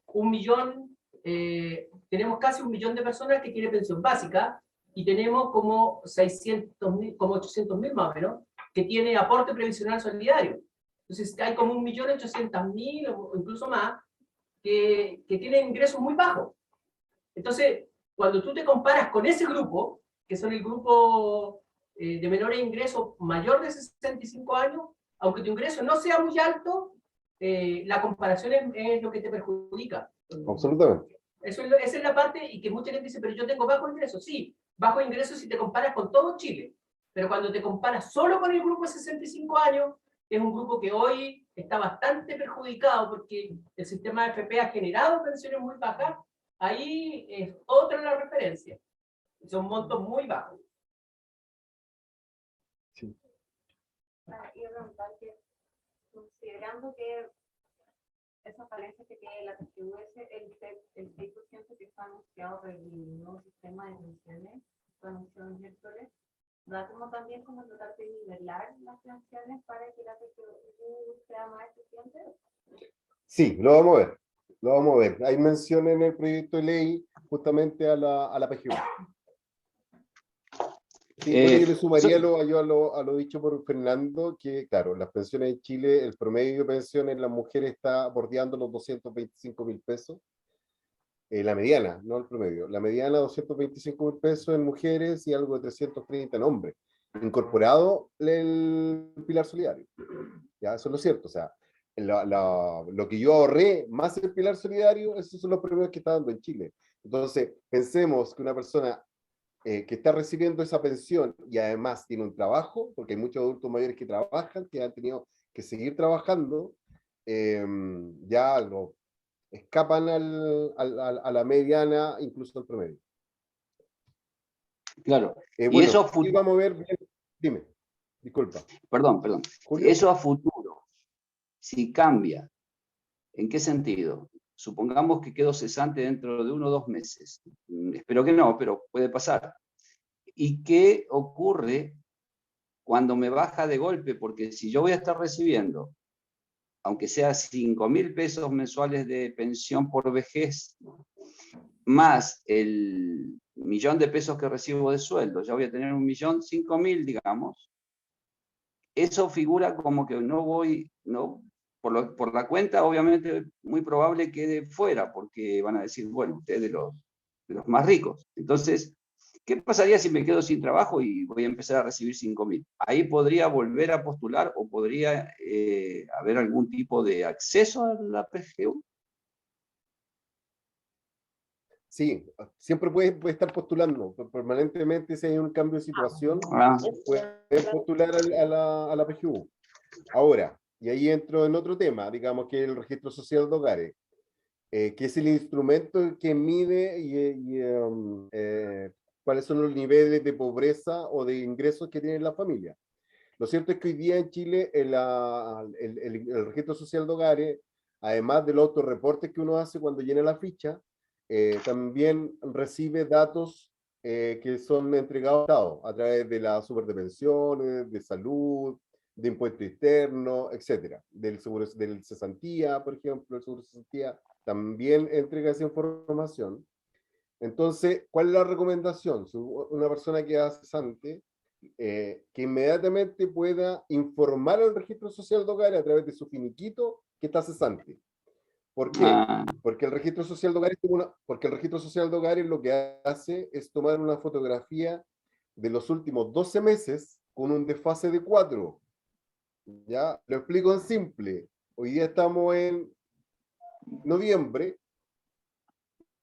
casi 1 millón de personas que tienen pensión básica y tenemos como 600.000, como 800.000 más o menos, que tiene aporte previsional solidario. Entonces hay como 1.800.000 o incluso más que tienen ingresos muy bajos. Entonces, cuando tú te comparas con ese grupo, que son el grupo de menores ingresos mayor de 65 años, aunque tu ingreso no sea muy alto, la comparación es lo que te perjudica. Absolutamente. Esa es la parte, y que mucha gente dice, pero yo tengo bajo ingreso. Sí, bajo ingreso si te comparas con todo Chile, pero cuando te comparas solo con el grupo de 65 años, es un grupo que hoy está bastante perjudicado porque el sistema de FP ha generado pensiones muy bajas. Ahí es otra la referencia. Son montos muy bajos. Sí. Considerando que esa falencia que tiene la PGU es el 6% que está anunciado del nuevo sistema de pensiones, está anunciado en miércoles, ¿va como también como tratar de nivelar las pensiones para que la PGU sea más eficiente? Sí, lo vamos a ver. Lo vamos a ver. Hay mención en el proyecto de ley justamente a la PGU. Sí, bueno, yo le sumaría a lo dicho por Fernando, que claro, las pensiones en Chile, el promedio de pensiones en las mujeres está bordeando los 225.000 pesos. La mediana, no el promedio. La mediana 225.000 pesos en mujeres y algo de 330 en hombres. Incorporado el pilar solidario. Ya, eso es lo cierto. O sea, lo que yo ahorré más el pilar solidario, esos son los premios que está dando en Chile. Entonces, pensemos que una persona que está recibiendo esa pensión y además tiene un trabajo, porque hay muchos adultos mayores que trabajan, que han tenido que seguir trabajando, ya lo escapan a la mediana, incluso al promedio. Claro. Y bueno, eso a futuro. Vamos a ver bien. Dime, disculpa. Perdón. Julio. Eso a futuro, si cambia, ¿en qué sentido? Supongamos que quedo cesante dentro de 1 o 2 meses. Espero que no, pero puede pasar. ¿Y qué ocurre cuando me baja de golpe? Porque si yo voy a estar recibiendo, aunque sea 5.000 pesos mensuales de pensión por vejez, más el 1.000.000 de pesos que recibo de sueldo, ya voy a tener 1.000.000, 5.000, digamos. Eso figura como que no voy, por la cuenta, obviamente, muy probable quede fuera, porque van a decir, bueno, usted es de los más ricos. Entonces, ¿qué pasaría si me quedo sin trabajo y voy a empezar a recibir 5.000? Ahí podría volver a postular o podría haber algún tipo de acceso a la PGU. Sí, siempre puede estar postulando permanentemente si hay un cambio de situación, Ah, puede postular a la PGU. Ahora, y ahí entro en otro tema, digamos que el registro social de hogares, que es el instrumento que mide cuáles son los niveles de pobreza o de ingresos que tiene la familia. Lo cierto es que hoy día en Chile el registro social de hogares, además de los autorreportes que uno hace cuando llena la ficha, también recibe datos que son entregados al Estado a través de la superdepensiones, de salud, de impuesto interno, etcétera. Del seguro del cesantía, por ejemplo, el seguro de cesantía también entrega esa información. Entonces, ¿cuál es la recomendación? Si una persona que es cesante, que inmediatamente pueda informar al registro social de hogares a través de su finiquito que está cesante. ¿Por qué? ah, Porque el registro social de hogares, porque el registro social de hogares lo que hace es tomar una fotografía de los últimos 12 meses con un desfase de 4. ¿Ya? Lo explico en simple. Hoy día estamos en noviembre.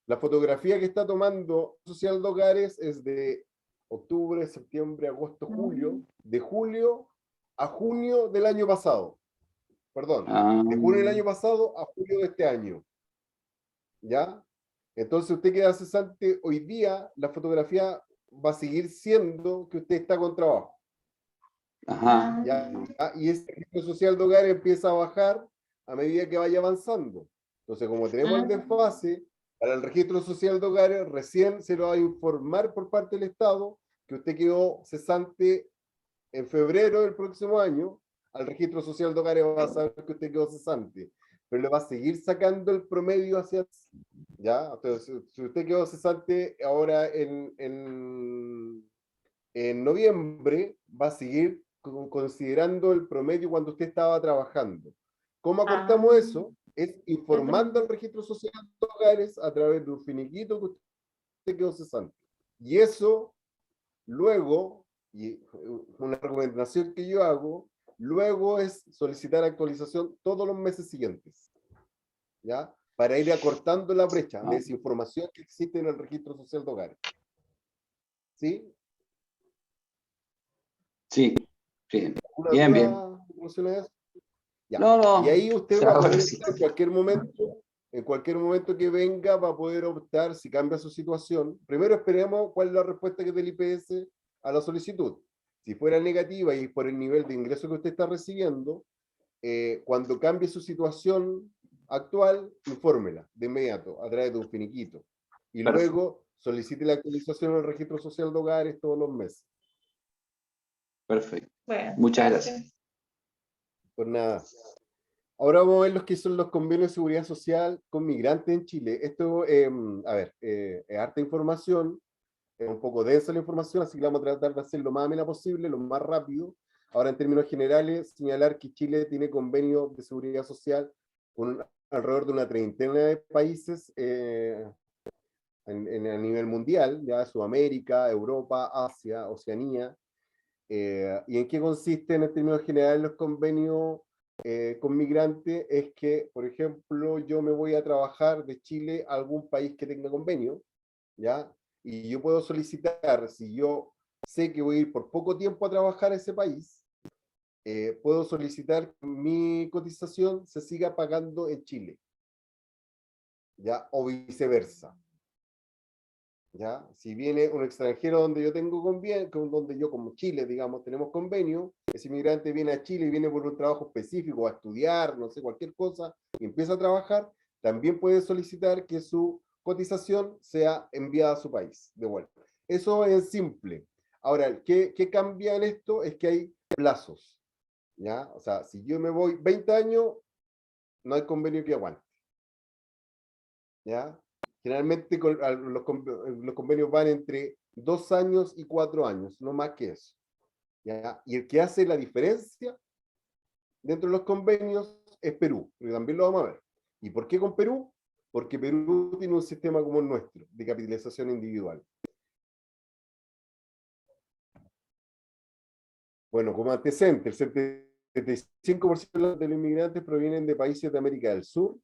La fotografía que está tomando Social de Hogares es de octubre, septiembre, agosto, julio. De julio a junio del año pasado. Perdón. ah, De junio del año pasado a julio de este año. ¿Ya? Entonces usted queda cesante hoy día, la fotografía va a seguir siendo que usted está con trabajo. ajá, ¿Ya? Y ese registro social de hogar empieza a bajar a medida que vaya avanzando. Entonces, como tenemos el desfase, para el registro social de hogares recién se lo va a informar por parte del Estado que usted quedó cesante en febrero del próximo año. Al registro social de hogares va a saber que usted quedó cesante, pero le va a seguir sacando el promedio hacia atrás. ¿Ya? Entonces, si usted quedó cesante ahora en noviembre, va a seguir considerando el promedio cuando usted estaba trabajando. ¿Cómo acortamos eso? Es informando al registro social de hogares a través de un finiquito que usted quedó cesante. Y eso, luego, y una recomendación que yo hago, luego es solicitar actualización todos los meses siguientes. ¿Ya? Para ir acortando la brecha de desinformación que existe en el registro social de hogares. ¿Sí? sí, sí. ¿Alguna Bien, bien. duda en relación a eso? Ya. No, no, Y ahí usted va a ahora poder sí. en cualquier momento que venga, va a poder optar si cambia su situación. Primero esperemos cuál es la respuesta que del IPS a la solicitud. Si fuera negativa y por el nivel de ingreso que usted está recibiendo, cuando cambie su situación actual, infórmela de inmediato a través de un finiquito. Y Perfecto. luego solicite la actualización al registro social de hogares todos los meses. Perfecto. Bueno, Muchas gracias. Por nada. Ahora vamos a ver los que son los convenios de seguridad social con migrantes en Chile. Esto, a ver, es harta información, es un poco densa la información, así que vamos a tratar de hacer lo más amena posible, lo más rápido. Ahora, en términos generales, señalar que Chile tiene convenios de seguridad social con alrededor de una treintena de países a nivel mundial, ya Sudamérica, Europa, Asia, Oceanía. ¿Y en qué consisten en términos generales los convenios con migrantes? Es que, por ejemplo, yo me voy a trabajar de Chile a algún país que tenga convenio, ¿ya? Y yo puedo solicitar, si yo sé que voy a ir por poco tiempo a trabajar a ese país, puedo solicitar que mi cotización se siga pagando en Chile, ¿ya? O viceversa. ¿Ya? Si viene un extranjero donde yo tengo convenio, donde yo como Chile, digamos, tenemos convenio, ese inmigrante viene a Chile y viene por un trabajo específico, a estudiar, no sé, cualquier cosa, y empieza a trabajar, también puede solicitar que su cotización sea enviada a su país, de vuelta. Eso es simple. Ahora, ¿qué cambia en esto? Es que hay plazos, ¿ya? O sea, si yo me voy 20 años, no hay convenio que aguante, ¿ya? Generalmente los convenios van entre 2 años y 4 años, no más que eso. ¿Ya? Y el que hace la diferencia dentro de los convenios es Perú, porque también lo vamos a ver. ¿Y por qué con Perú? Porque Perú tiene un sistema como el nuestro, de capitalización individual. Bueno, como antecedente, el 75% de los inmigrantes provienen de países de América del Sur,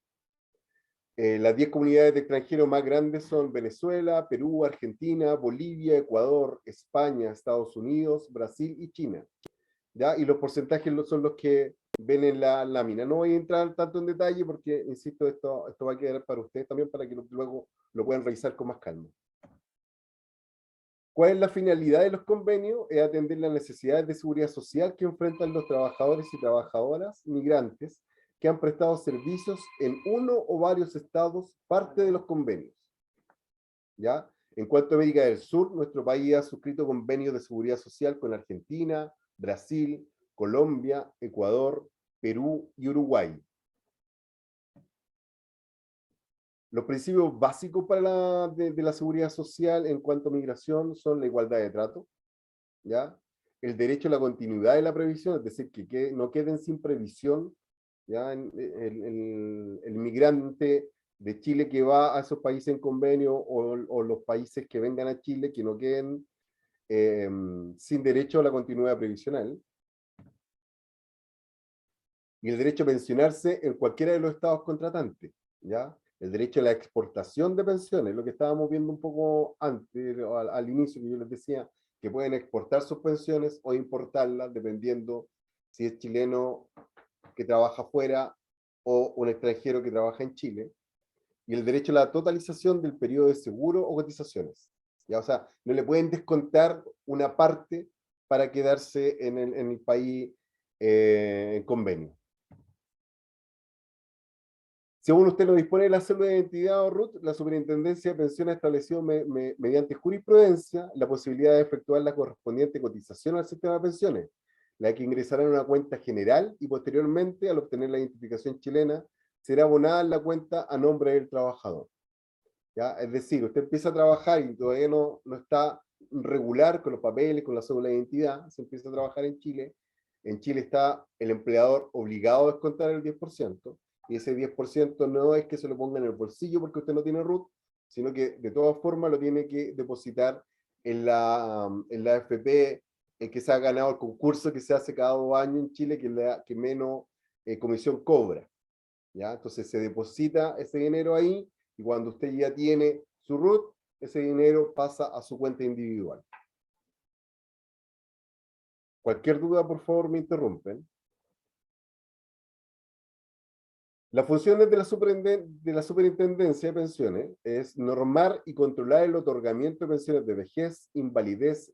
Las 10 comunidades de extranjeros más grandes son Venezuela, Perú, Argentina, Bolivia, Ecuador, España, Estados Unidos, Brasil y China. ¿Ya? Y los porcentajes son los que ven en la lámina. No voy a entrar tanto en detalle porque, insisto, esto va a quedar para ustedes también, para que luego lo puedan revisar con más calma. ¿Cuál es la finalidad de los convenios? Es atender las necesidades de seguridad social que enfrentan los trabajadores y trabajadoras migrantes que han prestado servicios en uno o varios estados, parte de los convenios. ¿Ya? En cuanto a América del Sur, nuestro país ha suscrito convenios de seguridad social con Argentina, Brasil, Colombia, Ecuador, Perú y Uruguay. Los principios básicos de la seguridad social en cuanto a migración son la igualdad de trato, ¿ya? El derecho a la continuidad de la previsión, es decir, que no queden sin previsión, ¿ya? El migrante de Chile que va a esos países en convenio o los países que vengan a Chile que no queden sin derecho a la continuidad previsional. Y el derecho a pensionarse en cualquiera de los estados contratantes, ¿ya? El derecho a la exportación de pensiones, lo que estábamos viendo un poco antes, al inicio, que yo les decía, que pueden exportar sus pensiones o importarlas, dependiendo si es chileno que trabaja fuera o un extranjero que trabaja en Chile. Y el derecho a la totalización del periodo de seguro o cotizaciones. ¿Ya? O sea, no le pueden descontar una parte para quedarse en el país en convenio. Según usted lo dispone de la cédula de identidad o RUT, la Superintendencia de Pensiones ha establecido mediante jurisprudencia la posibilidad de efectuar la correspondiente cotización al sistema de pensiones, la que ingresará en una cuenta general y posteriormente, al obtener la identificación chilena, será abonada en la cuenta a nombre del trabajador. ¿Ya? Es decir, usted empieza a trabajar y todavía no está regular con los papeles, con la cédula de identidad, se empieza a trabajar en Chile. En Chile está el empleador obligado a descontar el 10%, y ese 10% no es que se lo ponga en el bolsillo porque usted no tiene RUT, sino que de todas formas lo tiene que depositar en la AFP que se ha ganado el concurso que se hace cada 2 años en Chile, que es la que menos comisión cobra. ¿Ya? Entonces se deposita ese dinero ahí, y cuando usted ya tiene su RUT, ese dinero pasa a su cuenta individual. Cualquier duda, por favor, me interrumpen. Las funciones de la Superintendencia de Pensiones es normar y controlar el otorgamiento de pensiones de vejez, invalidez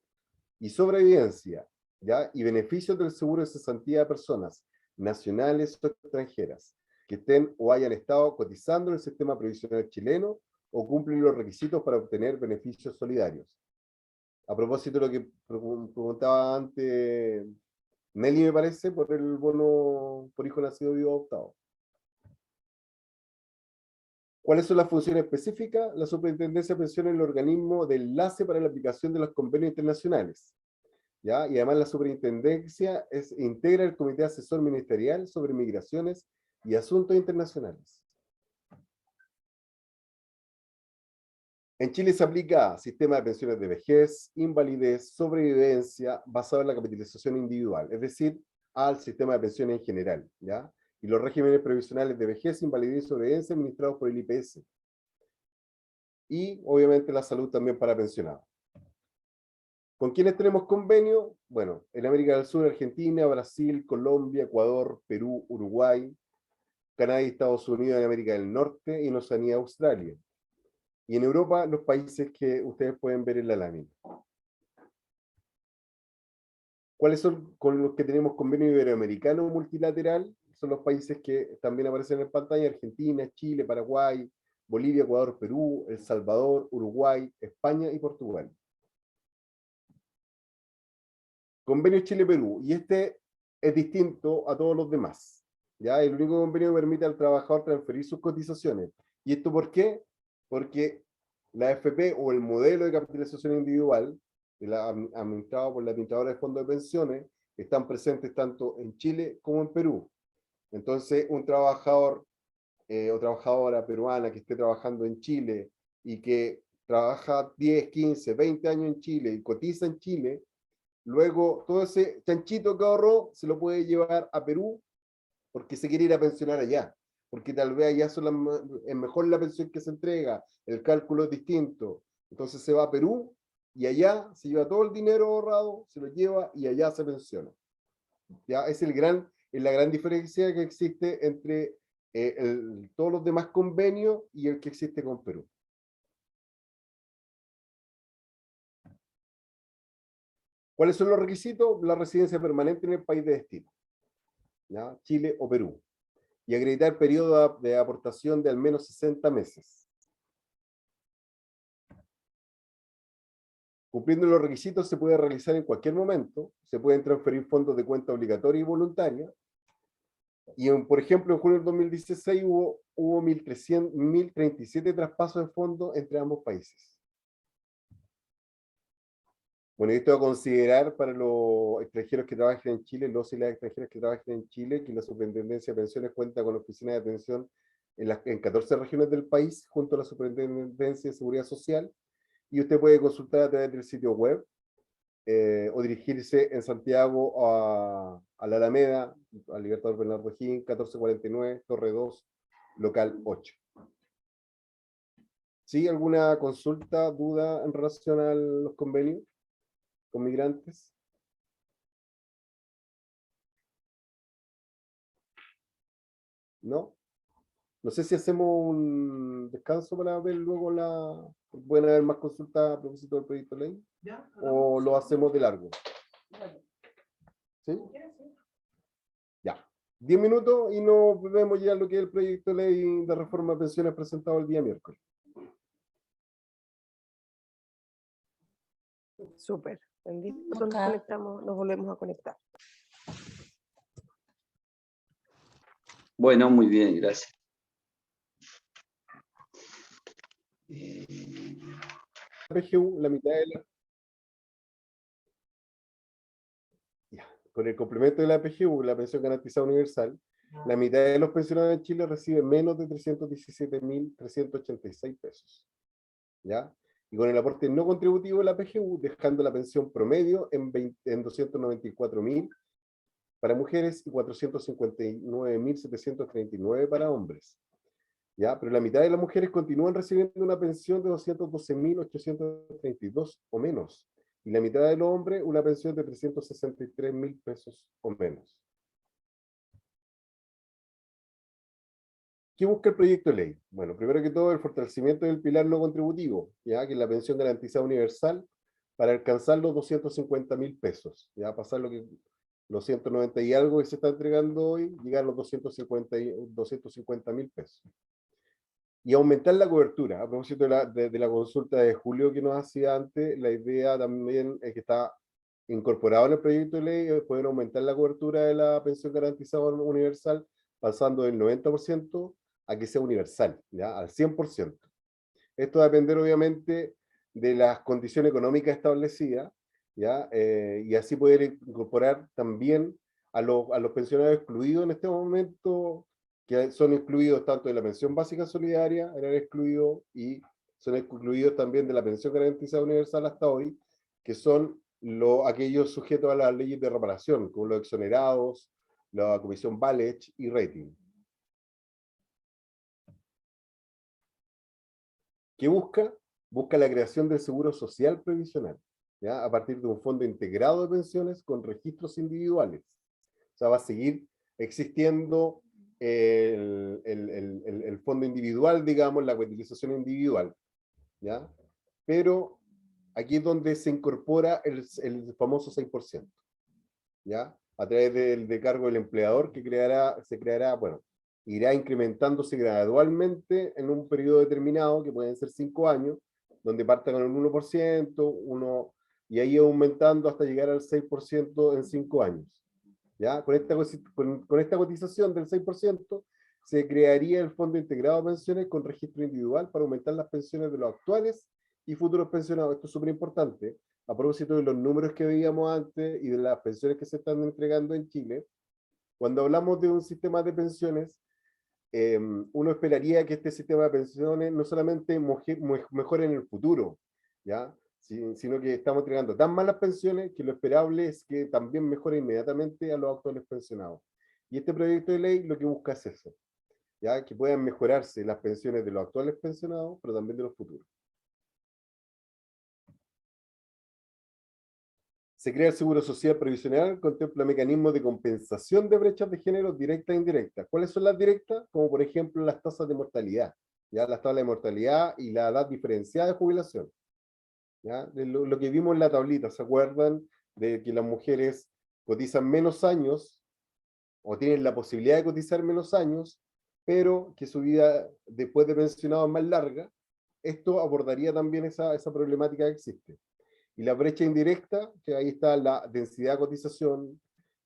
y sobrevivencia, ¿ya? Y beneficios del seguro de cesantía de personas nacionales o extranjeras que estén o hayan estado cotizando en el sistema previsional chileno o cumplen los requisitos para obtener beneficios solidarios. A propósito de lo que preguntaba antes Nelly, me parece, por el bono por hijo nacido vivo adoptado. ¿Cuáles son las funciones específicas? La Superintendencia de Pensiones es el organismo de enlace para la aplicación de los convenios internacionales, ¿ya? Y además la Superintendencia integra el Comité Asesor Ministerial sobre Migraciones y Asuntos Internacionales. En Chile se aplica sistema de pensiones de vejez, invalidez, sobrevivencia, basado en la capitalización individual, es decir, al sistema de pensiones en general, ¿ya? Y los regímenes previsionales de vejez, invalidez y sobrevivencia administrados por el IPS. Y, obviamente, la salud también para pensionados. ¿Con quiénes tenemos convenio? Bueno, en América del Sur, Argentina, Brasil, Colombia, Ecuador, Perú, Uruguay, Canadá y Estados Unidos en América del Norte y en Oceanía, Australia. Y en Europa, los países que ustedes pueden ver en la lámina. ¿Cuáles son con los que tenemos convenio iberoamericano multilateral? Son los países que también aparecen en pantalla: Argentina, Chile, Paraguay, Bolivia, Ecuador, Perú, El Salvador, Uruguay, España y Portugal. Convenio Chile-Perú, y este es distinto a todos los demás. ¿Ya? El único convenio que permite al trabajador transferir sus cotizaciones. ¿Y esto por qué? Porque la AFP o el modelo de capitalización individual administrado por la administradora de fondos de pensiones están presentes tanto en Chile como en Perú. Entonces, un trabajador o trabajadora peruana que esté trabajando en Chile y que trabaja 10, 15, 20 años en Chile y cotiza en Chile, luego todo ese chanchito que ahorró se lo puede llevar a Perú porque se quiere ir a pensionar allá. porque tal vez allá es mejor la pensión que se entrega, el cálculo es distinto. Entonces se va a Perú y allá se lleva todo el dinero ahorrado, se lo lleva y allá se pensiona. ¿Ya? Es la gran diferencia que existe entre todos los demás convenios y el que existe con Perú. ¿Cuáles son los requisitos? La residencia permanente en el país de destino, ¿ya? Chile o Perú. Y acreditar periodo de aportación de al menos 60 meses. Cumpliendo los requisitos se puede realizar en cualquier momento, se pueden transferir fondos de cuenta obligatoria y voluntaria, y por ejemplo en junio del 2016 hubo 1.037 traspasos de fondos entre ambos países. Bueno, esto a considerar para los extranjeros que trabajen en Chile, los y las extranjeras que trabajen en Chile, que la Superintendencia de Pensiones cuenta con oficinas de atención en 14 regiones del país, junto a la Superintendencia de Seguridad Social, y usted puede consultar a través del sitio web, o dirigirse en Santiago a la Alameda, al Libertador Bernardo O'Higgins, 1449, Torre 2, local 8. ¿Sí? ¿Alguna consulta, duda en relación a los convenios con migrantes? ¿No? No sé si hacemos un descanso para ver luego pueden haber más consultas a propósito del proyecto de ley, o lo hacemos de largo. ¿Sí? Ya. 10 minutos y nos vemos ya lo que es el proyecto de ley de reforma de pensiones presentado el día miércoles. Súper. Nos conectamos, nos volvemos a conectar. Bueno, muy bien, gracias. PGU, la mitad de con el complemento de la PGU, la pensión garantizada universal, la mitad de los pensionados en Chile reciben menos de 317.386 pesos. ¿Ya? Y con el aporte no contributivo de la PGU, dejando la pensión promedio en 294.000 para mujeres y 459.739 para hombres. ¿Ya? Pero la mitad de las mujeres continúan recibiendo una pensión de 212.832 o menos. Y la mitad de los hombres una pensión de 363.000 pesos o menos. ¿Qué busca el proyecto de ley? Bueno, primero que todo, el fortalecimiento del pilar no contributivo, ¿ya? Que es la pensión garantizada universal, para alcanzar los 250.000 pesos. Ya pasar los 190 y algo que se está entregando hoy, llegar a los 250.000 pesos. Y aumentar la cobertura. A propósito de la consulta de Julio que nos hacía antes, la idea también es que está incorporado en el proyecto de ley, es poder aumentar la cobertura de la pensión garantizada universal, pasando del 90% a que sea universal, ¿ya? Al 100%. Esto va a depender obviamente de las condiciones económicas establecidas, ¿ya? Y así poder incorporar también a los pensionados excluidos en este momento, que son excluidos tanto de la pensión básica solidaria, eran excluidos, y son excluidos también de la pensión garantizada universal hasta hoy, que son aquellos sujetos a las leyes de reparación, como los exonerados, la comisión Balech y rating. ¿Qué busca? Busca la creación del seguro social previsional, ¿ya? A partir de un fondo integrado de pensiones con registros individuales. O sea, va a seguir existiendo el fondo individual, digamos, la cotización individual, ¿ya? Pero aquí es donde se incorpora el famoso 6%, ¿ya? A través del cargo del empleador, que se creará, bueno, irá incrementándose gradualmente en un periodo determinado, que pueden ser 5 años, donde parta con el 1%, y ahí aumentando hasta llegar al 6% en 5 años. ¿Ya? Con esta cotización del 6%, se crearía el Fondo Integrado de Pensiones con registro individual para aumentar las pensiones de los actuales y futuros pensionados. Esto es súper importante, a propósito de los números que veíamos antes y de las pensiones que se están entregando en Chile. Cuando hablamos de un sistema de pensiones, uno esperaría que este sistema de pensiones no solamente mejore en el futuro, ¿ya? Sino que estamos entregando tan malas pensiones que lo esperable es que también mejore inmediatamente a los actuales pensionados. Y este proyecto de ley lo que busca es eso, ya que puedan mejorarse las pensiones de los actuales pensionados, pero también de los futuros. Se crea el Seguro Social Previsional, contempla mecanismos de compensación de brechas de género directas e indirectas. ¿Cuáles son las directas? Como por ejemplo las tasas de mortalidad, ya las tablas de mortalidad y la edad diferenciada de jubilación. ¿Ya? De lo que vimos en la tablita, ¿se acuerdan? De que las mujeres cotizan menos años o tienen la posibilidad de cotizar menos años, pero que su vida después de pensionado es más larga. Esto abordaría también esa problemática que existe. Y la brecha indirecta, que ahí está la densidad de cotización,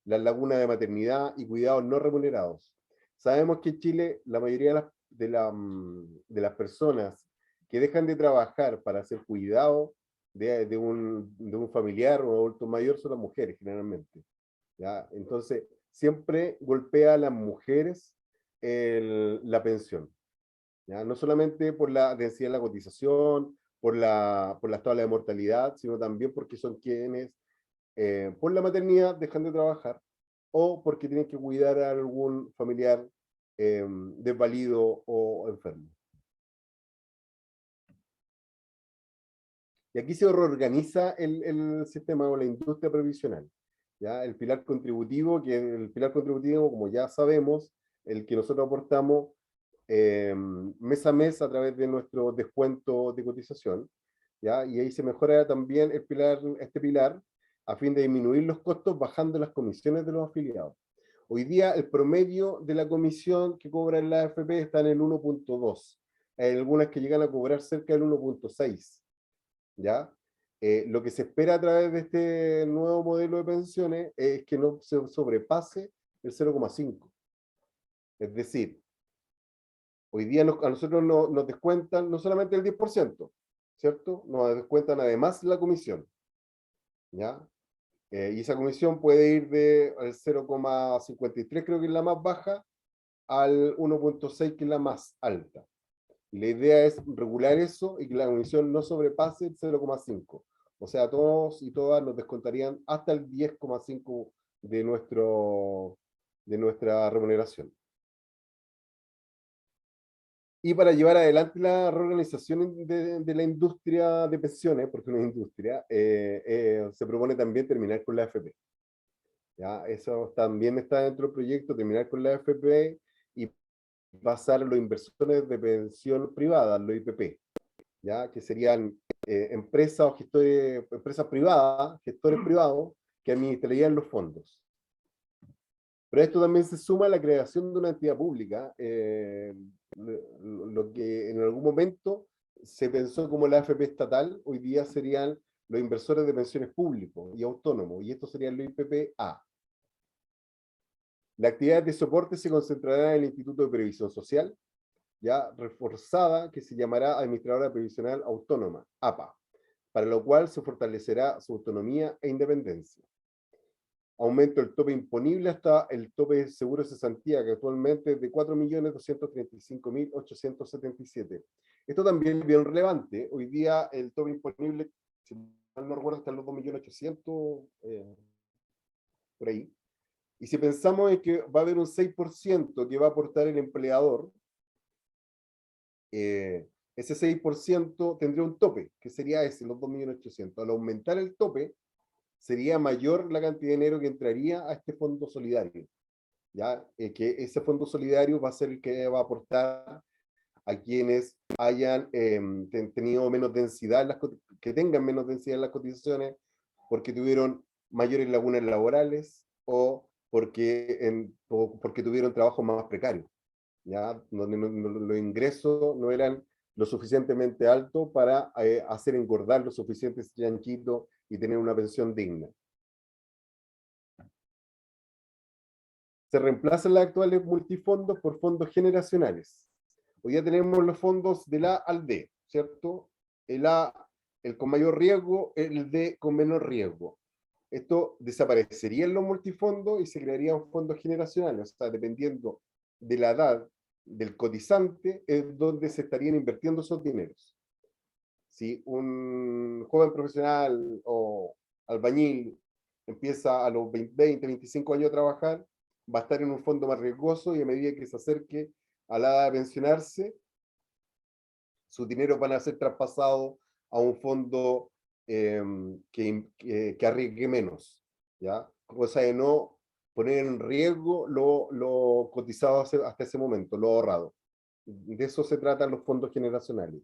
la laguna de maternidad y cuidados no remunerados. Sabemos que en Chile la mayoría de las personas que dejan de trabajar para hacer cuidado de un familiar o adulto mayor son las mujeres generalmente. ¿Ya? Entonces, siempre golpea a las mujeres la pensión. ¿Ya? No solamente por la densidad de la cotización, por las tablas de mortalidad, sino también porque son quienes, por la maternidad, dejan de trabajar o porque tienen que cuidar a algún familiar desvalido o enfermo. Y aquí se reorganiza el sistema o la industria previsional. ¿Ya? El pilar contributivo, como ya sabemos, el que nosotros aportamos mes a mes a través de nuestro descuento de cotización, ¿ya? Y ahí se mejora también este pilar a fin de disminuir los costos bajando las comisiones de los afiliados. Hoy día el promedio de la comisión que cobra en la AFP está en el 1.2. Hay algunas que llegan a cobrar cerca del 1.6. ¿Ya? Lo que se espera a través de este nuevo modelo de pensiones es que no se sobrepase el 0,5. Es decir, hoy día a nosotros nos descuentan no solamente el 10%, ¿cierto? Nos descuentan además la comisión, ¿ya? Y esa comisión puede ir de 0,53, creo que es la más baja, al 1.6, que es la más alta. Y la idea es regular eso y que la comisión no sobrepase el 0,5. O sea, todos y todas nos descontarían hasta el 10,5 de nuestra remuneración. Y para llevar adelante la reorganización de la industria de pensiones, porque no es industria, se propone también terminar con la AFP. ¿Ya? Eso también está dentro del proyecto, terminar con la AFP y pasar a los inversores de pensión privada, los IPP, ¿ya? Que serían empresas o empresas privadas, gestores privados, que administrarían los fondos. Pero esto también se suma a la creación de una entidad pública, lo que en algún momento se pensó como la AFP estatal, hoy día serían los inversores de pensiones públicos y autónomos, y estos serían los IPP-A. La actividad de soporte se concentrará en el Instituto de Previsión Social, ya reforzada, que se llamará Administradora Previsional Autónoma, APA, para lo cual se fortalecerá su autonomía e independencia. Aumento el tope imponible hasta el tope de seguro de cesantía, que actualmente es de 4.235.877. Esto también es bien relevante. Hoy día el tope imponible, si mal no recuerdo, está en los 2.800.000, por ahí. Y si pensamos en que va a haber un 6% que va a aportar el empleador, ese 6% tendría un tope, que sería ese, los 2.800.000. Al aumentar el tope, sería mayor la cantidad de dinero que entraría a este fondo solidario. ¿Ya? Que ese fondo solidario va a ser el que va a aportar a quienes hayan tenido menos densidad, que tengan menos densidad en las cotizaciones, porque tuvieron mayores lagunas laborales o porque tuvieron trabajos más precarios, ¿ya? Donde los ingresos no eran lo suficientemente altos para hacer engordar los suficientes chanchitos y tener una pensión digna. Se reemplazan los actuales multifondos por fondos generacionales. Hoy ya tenemos los fondos del A al D, ¿cierto? El A, el con mayor riesgo, el D con menor riesgo. Esto desaparecería en los multifondos y se crearían fondos generacionales, o sea, dependiendo de la edad del cotizante, es donde se estarían invirtiendo esos dineros. Si un joven profesional o albañil empieza a los 20, 25 años a trabajar, va a estar en un fondo más riesgoso y a medida que se acerque a la hora de pensionarse, sus dineros van a ser traspasados a un fondo que arriesgue menos, ¿ya? Cosa de no poner en riesgo lo cotizado hasta ese momento, lo ahorrado. De eso se tratan los fondos generacionales.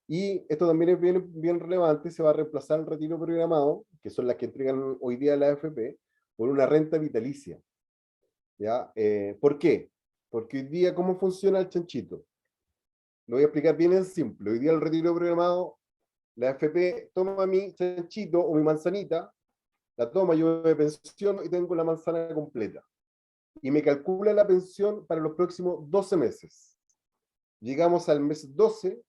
Y esto también es bien relevante, se va a reemplazar el retiro programado, que son las que entregan hoy día la AFP, por una renta vitalicia. ¿Ya? ¿Por qué? Porque hoy día, ¿cómo funciona el chanchito? Lo voy a explicar bien en simple. Hoy día el retiro programado, la AFP toma mi chanchito o mi manzanita, la toma yo de pensión y tengo la manzana completa. Y me calcula la pensión para los próximos 12 meses. Llegamos al mes 12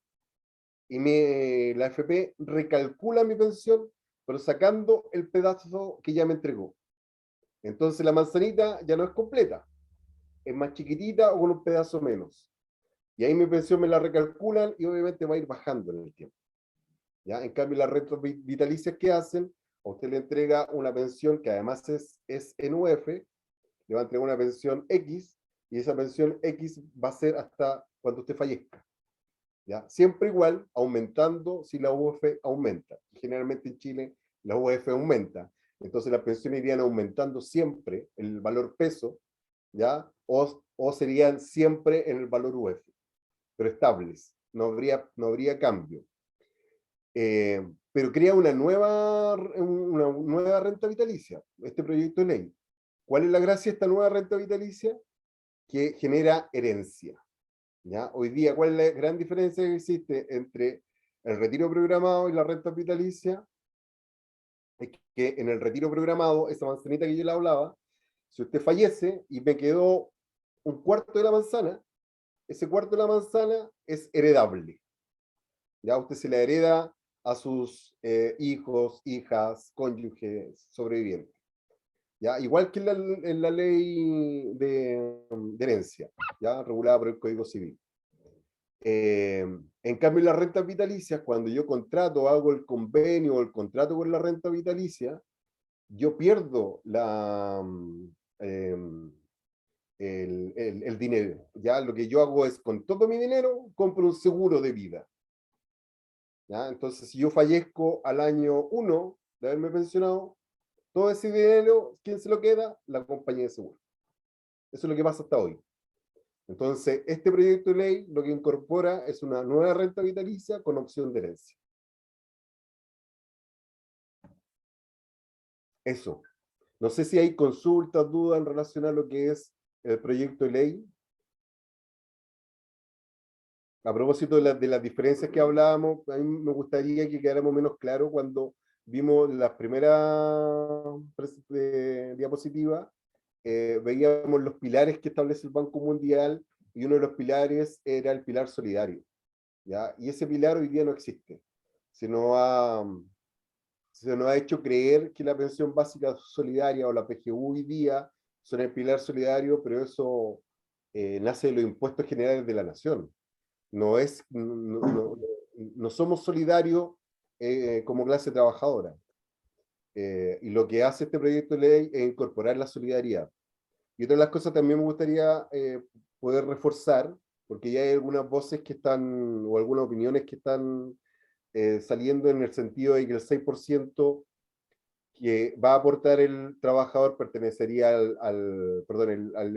y la AFP recalcula mi pensión, pero sacando el pedazo que ya me entregó. Entonces la manzanita ya no es completa, es más chiquitita o con un pedazo menos. Y ahí mi pensión me la recalculan y obviamente va a ir bajando en el tiempo. ¿Ya? En cambio, las rentas vitalicias que hacen, a usted le entrega una pensión que además es en UF, le va a entregar una pensión X, y esa pensión X va a ser hasta cuando usted fallezca. ¿Ya? Siempre igual, aumentando si la UF aumenta. Generalmente en Chile la UF aumenta. Entonces las pensiones irían aumentando siempre el valor peso, ¿ya? O serían siempre en el valor UF, pero estables. No habría cambio. Pero crea una nueva renta vitalicia, este proyecto de ley. ¿Cuál es la gracia de esta nueva renta vitalicia? Que genera herencia. ¿Ya? Hoy día, ¿cuál es la gran diferencia que existe entre el retiro programado y la renta vitalicia? Es que en el retiro programado, esa manzanita que yo le hablaba, si usted fallece y me quedó un cuarto de la manzana, ese cuarto de la manzana es heredable. Ya usted se la hereda a sus hijos, hijas, cónyuges, sobrevivientes. ¿Ya? Igual que en la ley de herencia, ¿ya? Regulada por el Código Civil. En cambio, las rentas vitalicias, cuando yo contrato, hago el convenio o el contrato con la renta vitalicia, yo pierdo el dinero. ¿Ya? Lo que yo hago es, con todo mi dinero, compro un seguro de vida. ¿Ya? Entonces, si yo fallezco al año 1 de haberme pensionado, todo ese dinero, ¿quién se lo queda? La compañía de seguro. Eso es lo que pasa hasta hoy. Entonces, este proyecto de ley lo que incorpora es una nueva renta vitalicia con opción de herencia. Eso. No sé si hay consultas, dudas en relación a lo que es el proyecto de ley. A propósito de las diferencias que hablábamos, a mí me gustaría que quedáramos menos claros cuando vimos las primeras diapositivas. Veíamos los pilares que establece el Banco Mundial y uno de los pilares era el pilar solidario, ¿ya? Y ese pilar hoy día no existe. Se nos ha hecho creer que la pensión básica solidaria o la PGU hoy día son el pilar solidario, pero eso nace de los impuestos generales de la nación. No somos solidarios como clase trabajadora. Y lo que hace este proyecto de ley es incorporar la solidaridad. Y otra de las cosas también me gustaría poder reforzar, porque ya hay algunas voces que están, o algunas opiniones que están saliendo en el sentido de que el 6% que va a aportar el trabajador pertenecería al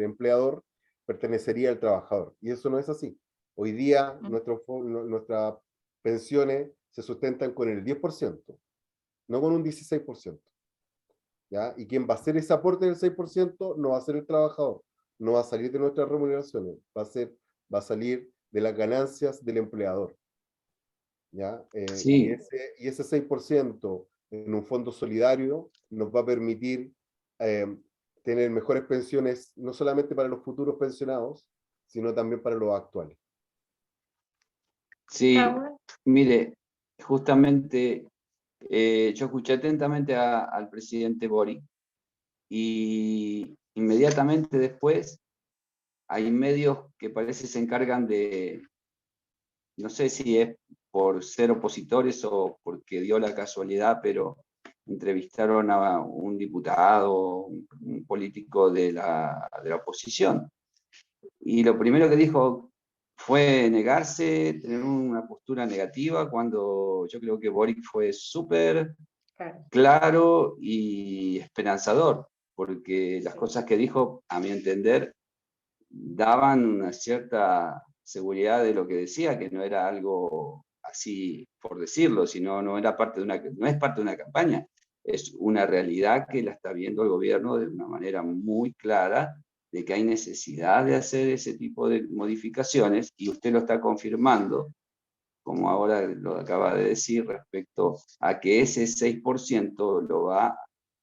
empleador, pertenecería al trabajador. Y eso no es así. Hoy día nuestras pensiones se sustentan con el 10%, no con un 16%. ¿Ya? Y quien va a hacer ese aporte del 6% no va a ser el trabajador, no va a salir de nuestras remuneraciones, va a salir de las ganancias del empleador. ¿Ya? Sí. Y ese 6% en un fondo solidario nos va a permitir tener mejores pensiones, no solamente para los futuros pensionados, sino también para los actuales. Sí, mire, justamente yo escuché atentamente al presidente Boric y inmediatamente después hay medios que parece se encargan de, no sé si es por ser opositores o porque dio la casualidad, pero entrevistaron a un diputado, un político de la oposición. Y lo primero que dijo, fue negarse, tener una postura negativa, cuando yo creo que Boric fue súper claro y esperanzador, porque las cosas que dijo, a mi entender, daban una cierta seguridad de lo que decía, que no era algo así por decirlo, sino no es parte de una campaña, es una realidad que la está viendo el gobierno de una manera muy clara, de que hay necesidad de hacer ese tipo de modificaciones, y usted lo está confirmando, como ahora lo acaba de decir, respecto a que ese 6% lo va a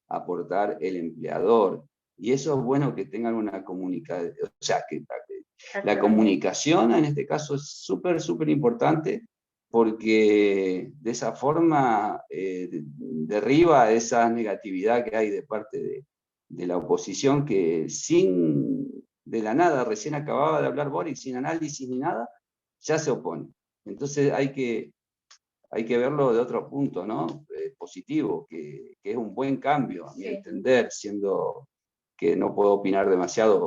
aportar el empleador. Y eso es bueno que tengan una comunicación, o sea, que la comunicación en este caso es súper, súper importante, porque de esa forma derriba esa negatividad que hay de parte de la oposición, que de la nada, recién acababa de hablar Boric, sin análisis ni nada, ya se opone. Entonces hay que verlo de otro punto, ¿no? Positivo, que es un buen cambio, a mi entender, siendo que no puedo opinar demasiado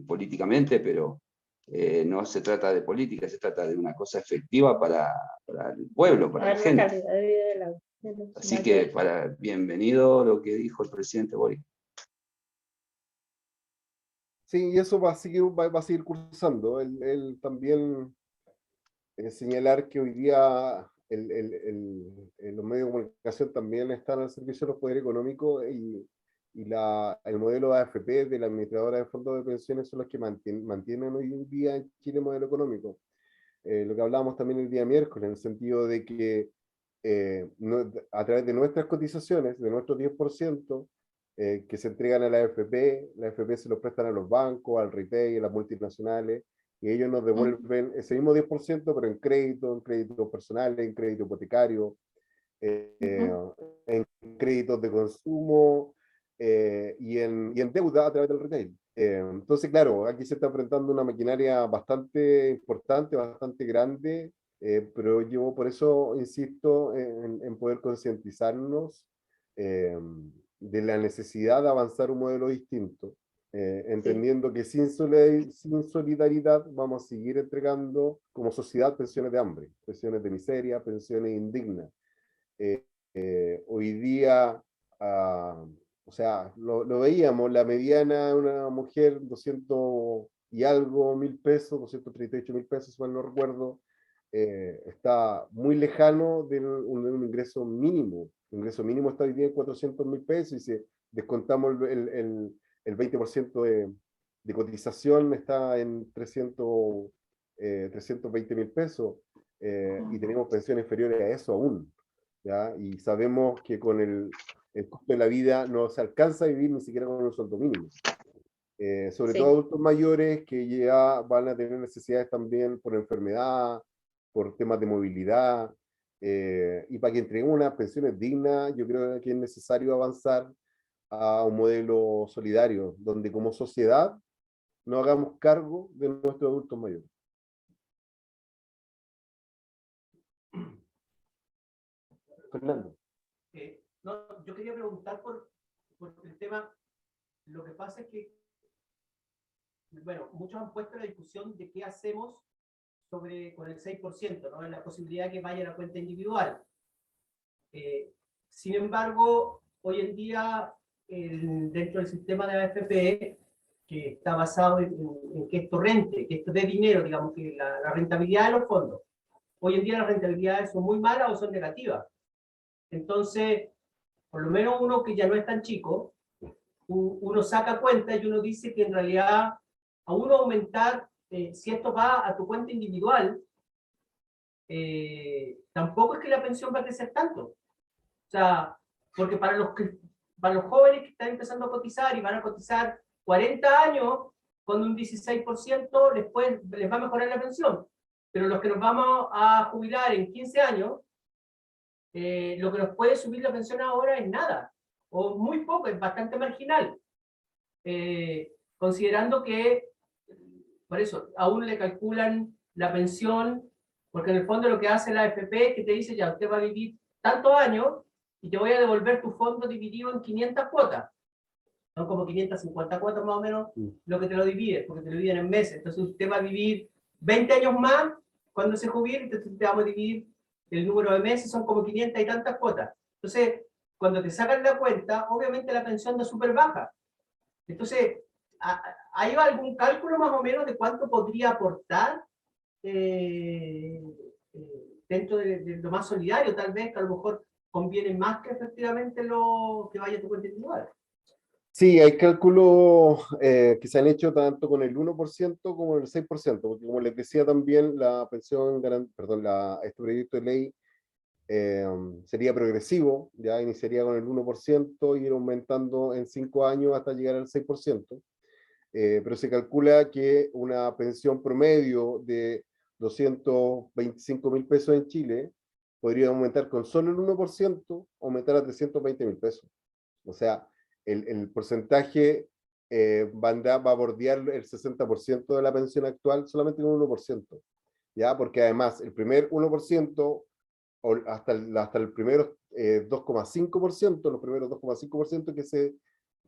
políticamente, pero no se trata de política, se trata de una cosa efectiva para el pueblo, para la gente. calidad de vida de los Así que bienvenido lo que dijo el presidente Boric. Sí, y eso va a seguir cursando. Él también señalar que hoy día los medios de comunicación también están al servicio de los poderes económicos, y el modelo de AFP, de la administradora de fondos de pensiones, son los que mantienen hoy en día en Chile el modelo económico. Lo que hablábamos también el día miércoles, en el sentido de que a través de nuestras cotizaciones, de nuestros 10%, que se entregan a la AFP se los prestan a los bancos, al retail, a las multinacionales, y ellos nos devuelven ese mismo 10%, pero en créditos personales, en crédito hipotecario, en créditos de consumo, y en deuda a través del retail. Entonces, claro, aquí se está enfrentando una maquinaria bastante importante, bastante grande, pero yo por eso insisto en poder concientizarnos de la necesidad de avanzar un modelo distinto, entendiendo que sin solidaridad vamos a seguir entregando como sociedad pensiones de hambre, pensiones de miseria, pensiones indignas. Hoy día, o sea, lo veíamos, la mediana de una mujer, 200 y algo mil pesos, 238.000 pesos, si mal no recuerdo, está muy lejano de un ingreso mínimo. El ingreso mínimo está hoy día en 400.000 pesos, y si descontamos el 20% de cotización, está en 320.000 pesos, y tenemos pensiones inferiores a eso aún, ¿ya? Y sabemos que con el costo de la vida no se alcanza a vivir ni siquiera con un sueldo mínimo. Sobre todo adultos mayores que ya van a tener necesidades también por enfermedad, por temas de movilidad, y para que entreguen unas pensiones dignas, yo creo que es necesario avanzar a un modelo solidario, donde como sociedad no hagamos cargo de nuestros adultos mayores. Fernando. No, yo quería preguntar por el tema. Lo que pasa es que, bueno, muchos han puesto la discusión de qué hacemos con el 6%, ¿no? En la posibilidad de que vaya a la cuenta individual. Sin embargo, hoy en día, dentro del sistema de AFP, que está basado en que esto rente, que esto dé dinero, digamos, que la rentabilidad de los fondos. Hoy en día las rentabilidades son muy malas o son negativas. Entonces, por lo menos uno que ya no es tan chico, uno saca cuenta y uno dice que en realidad a uno aumentar, si esto va a tu cuenta individual, tampoco es que la pensión va a crecer tanto. O sea, porque para los jóvenes que están empezando a cotizar y van a cotizar 40 años, con un 16% les va a mejorar la pensión. Pero los que nos vamos a jubilar en 15 años, lo que nos puede subir la pensión ahora es nada, o muy poco, es bastante marginal. Considerando que, por eso, a uno le calculan la pensión, porque en el fondo lo que hace la AFP es que te dice, ya, usted va a vivir tantos años, y te voy a devolver tu fondo dividido en 500 cuotas. Son como 550 cuotas más o menos lo que te lo divide, porque te lo dividen en meses. Entonces usted va a vivir 20 años más, cuando se jubile, entonces te vamos a dividir el número de meses, son como 500 y tantas cuotas. Entonces, cuando te sacan la cuenta, obviamente la pensión no es súper baja. Entonces, ¿hay algún cálculo más o menos de cuánto podría aportar dentro de lo más solidario? Tal vez que a lo mejor conviene más que efectivamente lo que vaya a tu cuenta individual. Sí, hay cálculos que se han hecho tanto con el 1% como el 6%, porque como les decía también, la pensión, perdón, este proyecto de ley sería progresivo, ya iniciaría con el 1% y ir aumentando en 5 años hasta llegar al 6%, pero se calcula que una pensión promedio de 225.000 pesos en Chile podría aumentar con solo el 1%, aumentar a 320.000 pesos. O sea, el porcentaje va a bordear el 60% de la pensión actual solamente con un 1%, ¿ya? Porque además el primer 1%, o hasta el primero 2,5%, los primeros 2,5%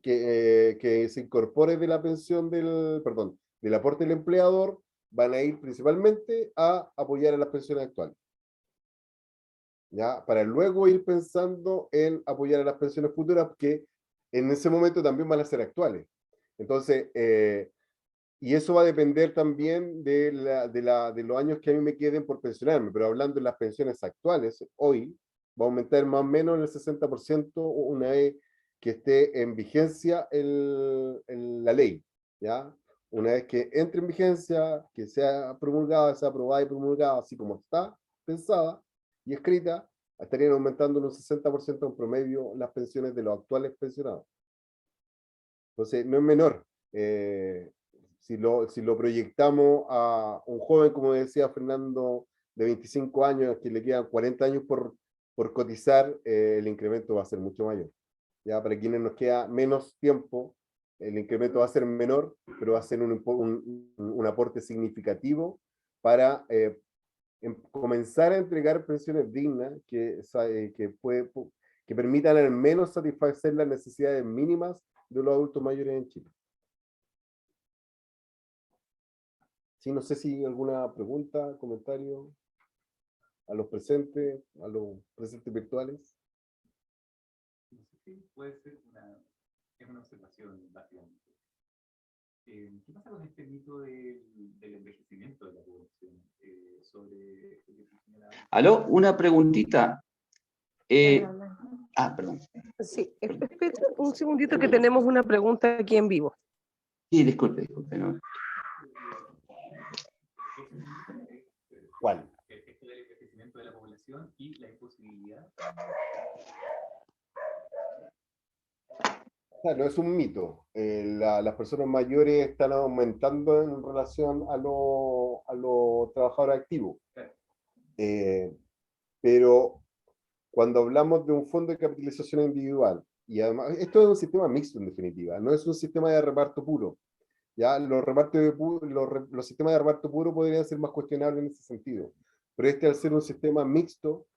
que se incorpore de la pensión del aporte del empleador, van a ir principalmente a apoyar a las pensiones actuales, ¿ya? Para luego ir pensando en apoyar a las pensiones futuras, que en ese momento también van a ser actuales. Entonces, y eso va a depender también de los años que a mí me queden por pensionarme, pero hablando de las pensiones actuales, hoy va a aumentar más o menos en el 60% una vez que esté en vigencia la ley, ¿ya? Una vez que entre en vigencia, que sea promulgada, sea aprobada y promulgada, así como está pensada y escrita, estarían aumentando en un 60% en promedio las pensiones de los actuales pensionados. Entonces, no es menor. Si lo proyectamos a un joven, como decía Fernando, de 25 años, que le quedan 40 años por cotizar, el incremento va a ser mucho mayor. Ya para quienes nos queda menos tiempo, el incremento va a ser menor, pero va a ser un aporte significativo para comenzar a entregar pensiones dignas que permitan al menos satisfacer las necesidades mínimas de los adultos mayores en Chile. Sí, no sé si alguna pregunta, comentario a los presentes virtuales. Sí, puede ser una observación básicamente. ¿Qué pasa con este mito del envejecimiento de la población? ¿Aló? Una preguntita. Perdón. Sí, espera un segundito que tenemos una pregunta aquí en vivo. Sí, disculpe, ¿no? ¿Cuál? Esto del envejecimiento de la población y la imposibilidad. No es un mito. Las personas mayores están aumentando en relación a los trabajadores activos. Pero cuando hablamos de un fondo de capitalización individual, y además, esto es un sistema mixto en definitiva, no es un sistema de reparto puro. ¿Ya? Los sistemas de reparto puro podrían ser más cuestionables en ese sentido. Pero al ser un sistema mixto,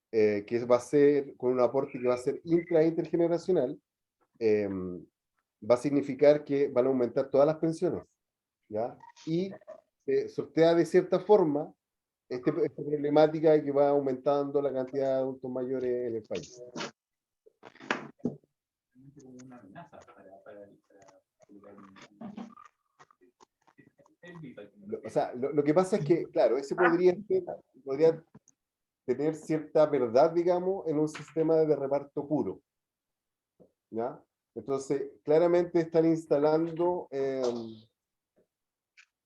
que va a ser con un aporte que va a ser intergeneracional, va a significar que van a aumentar todas las pensiones, ¿ya? Y sortea de cierta forma esta problemática de que va aumentando la cantidad de adultos mayores en el país. Una amenaza O sea, lo que pasa es que, claro, ese podría tener cierta verdad, digamos, en un sistema de reparto puro, ¿ya? Entonces, claramente están instalando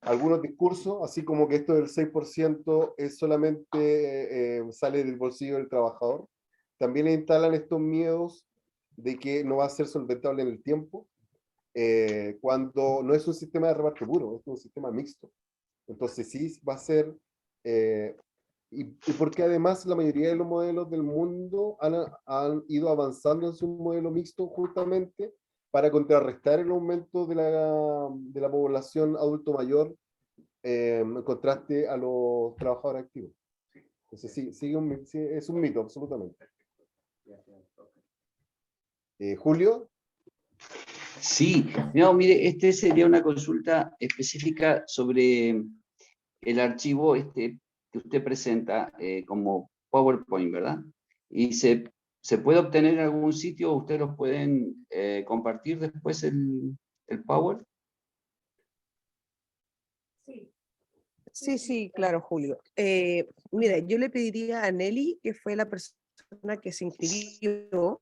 algunos discursos, así como que esto del 6% es solamente sale del bolsillo del trabajador. También instalan estos miedos de que no va a ser solventable en el tiempo, cuando no es un sistema de reparto puro, es un sistema mixto. Entonces sí va a ser, y porque además la mayoría de los modelos del mundo han ido avanzando en su modelo mixto justamente para contrarrestar el aumento de la población adulto mayor en contraste a los trabajadores activos. Entonces sí, es un mito, absolutamente. Julio. Sí, no, mire, este sería una consulta específica sobre el archivo que usted presenta como PowerPoint, ¿verdad? Y se puede obtener en algún sitio, ustedes los pueden compartir después el Power. Sí, claro, Julio. Mira, yo le pediría a Nelly, que fue la persona que se inscribió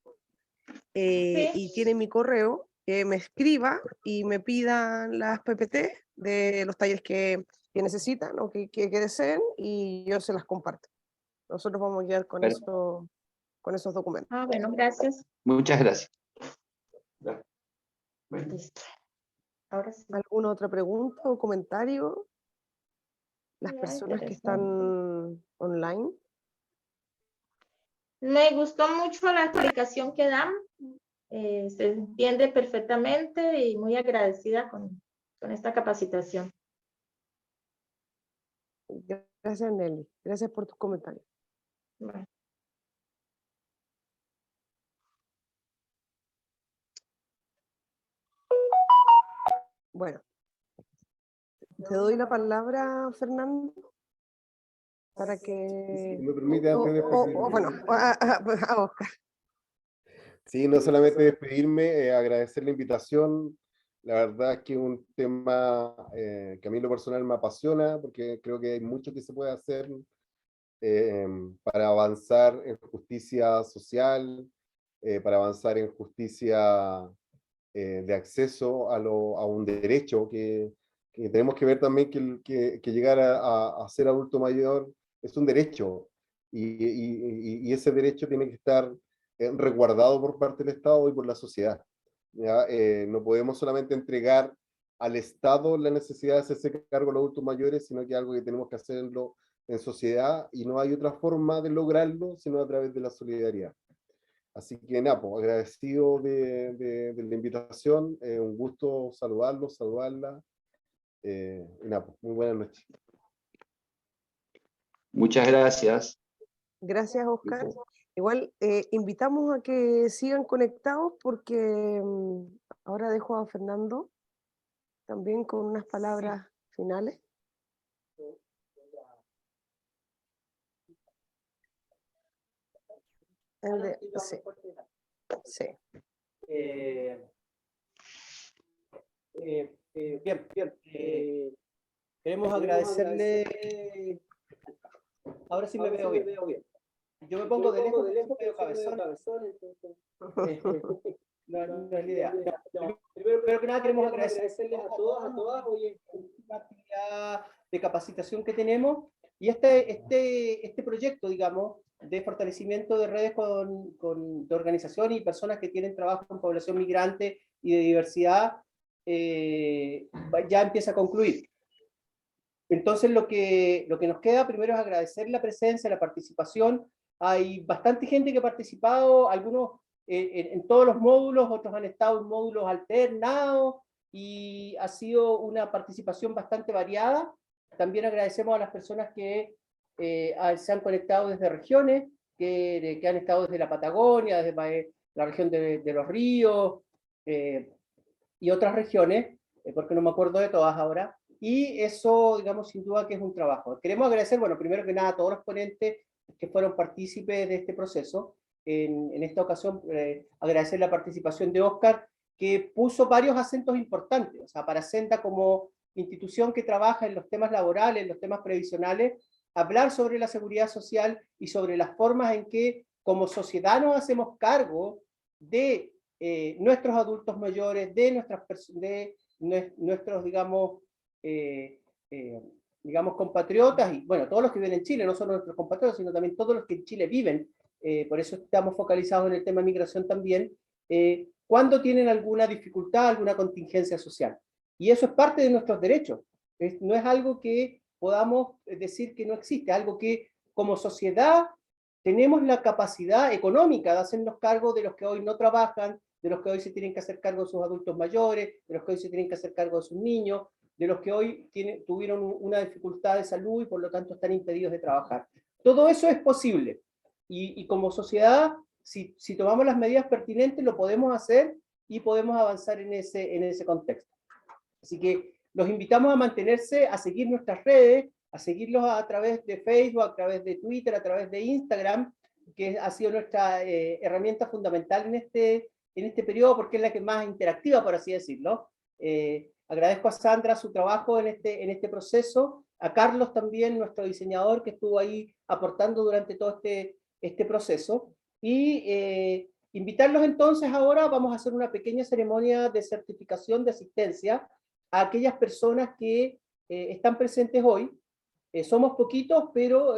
y tiene mi correo, que me escriba y me pidan las PPT de los talleres que necesitan o que deseen, y yo se las comparto. Nosotros vamos a guiar con esos documentos. Ah, bueno, gracias. Muchas gracias. Listo. Ahora sí. ¿Alguna otra pregunta o comentario? Las Ya, personas que interesante. están online. Me gustó mucho la explicación que dan. Se entiende perfectamente y muy agradecida con esta capacitación. Gracias, Nelly. Gracias por tus comentarios. Bueno. Bueno, te doy la palabra, Fernando, para Si que... me permite, antes de despedirme. bueno, a Oscar. Sí, no solamente despedirme, agradecer la invitación. La verdad es que es un tema que a mí en lo personal me apasiona, porque creo que hay mucho que se puede hacer para avanzar en justicia social, para avanzar en justicia de acceso a un derecho que tenemos que ver también que llegar a ser adulto mayor es un derecho, y ese derecho tiene que estar resguardado por parte del Estado y por la sociedad. ¿Ya? No podemos solamente entregar al Estado la necesidad de hacerse cargo de los adultos mayores, sino que es algo que tenemos que hacerlo en sociedad, y no hay otra forma de lograrlo sino a través de la solidaridad. Así que nada, pues, agradecido de la invitación, un gusto saludarla, y nada, pues, muy buenas noches. Muchas gracias. Gracias, Oscar. Igual invitamos a que sigan conectados, porque ahora dejo a Fernando también con unas palabras finales. Sí. Bien. Queremos agradecerle. Ahora sí me veo bien. Yo me pongo de lejos, medio cabezón. No es la idea. Primero que nada, queremos agradecerles a todas. Hoy es una actividad de capacitación que tenemos, y este proyecto, digamos, de fortalecimiento de redes de organización y personas que tienen trabajo con población migrante y de diversidad, ya empieza a concluir. Entonces lo que nos queda primero es agradecer la presencia, la participación. Hay bastante gente que ha participado, algunos en todos los módulos, otros han estado en módulos alternados, y ha sido una participación bastante variada. También agradecemos a las personas que se han conectado desde regiones, que han estado desde la Patagonia, desde la región de Los Ríos, y otras regiones, porque no me acuerdo de todas ahora. Y eso, digamos, sin duda que es un trabajo. Queremos agradecer, bueno, primero que nada a todos los ponentes que fueron partícipes de este proceso. En esta ocasión, agradecer la participación de Oscar, que puso varios acentos importantes. O sea, para Senda, como institución que trabaja en los temas laborales, en los temas previsionales, hablar sobre la seguridad social y sobre las formas en que como sociedad nos hacemos cargo de nuestros adultos mayores, de nuestros, digamos, compatriotas, y bueno, todos los que viven en Chile, no solo nuestros compatriotas, sino también todos los que en Chile viven, por eso estamos focalizados en el tema de migración también, cuando tienen alguna dificultad, alguna contingencia social. Y eso es parte de nuestros derechos. No es algo que podamos decir que no existe, algo que como sociedad tenemos la capacidad económica de hacernos cargo de los que hoy no trabajan, de los que hoy se tienen que hacer cargo de sus adultos mayores, de los que hoy se tienen que hacer cargo de sus niños, de los que hoy tuvieron una dificultad de salud y por lo tanto están impedidos de trabajar. Todo eso es posible. Y como sociedad, si tomamos las medidas pertinentes, lo podemos hacer y podemos avanzar en ese contexto. Así que los invitamos a mantenerse, a seguir nuestras redes, seguirlos a través de Facebook, a través de Twitter, a través de Instagram, que ha sido nuestra herramienta fundamental en este periodo, porque es la que más interactiva, por así decirlo. Agradezco a Sandra su trabajo en este proceso, a Carlos también, nuestro diseñador, que estuvo ahí aportando durante todo este proceso. Y invitarlos entonces ahora, vamos a hacer una pequeña ceremonia de certificación de asistencia a aquellas personas que están presentes hoy. Somos poquitos, pero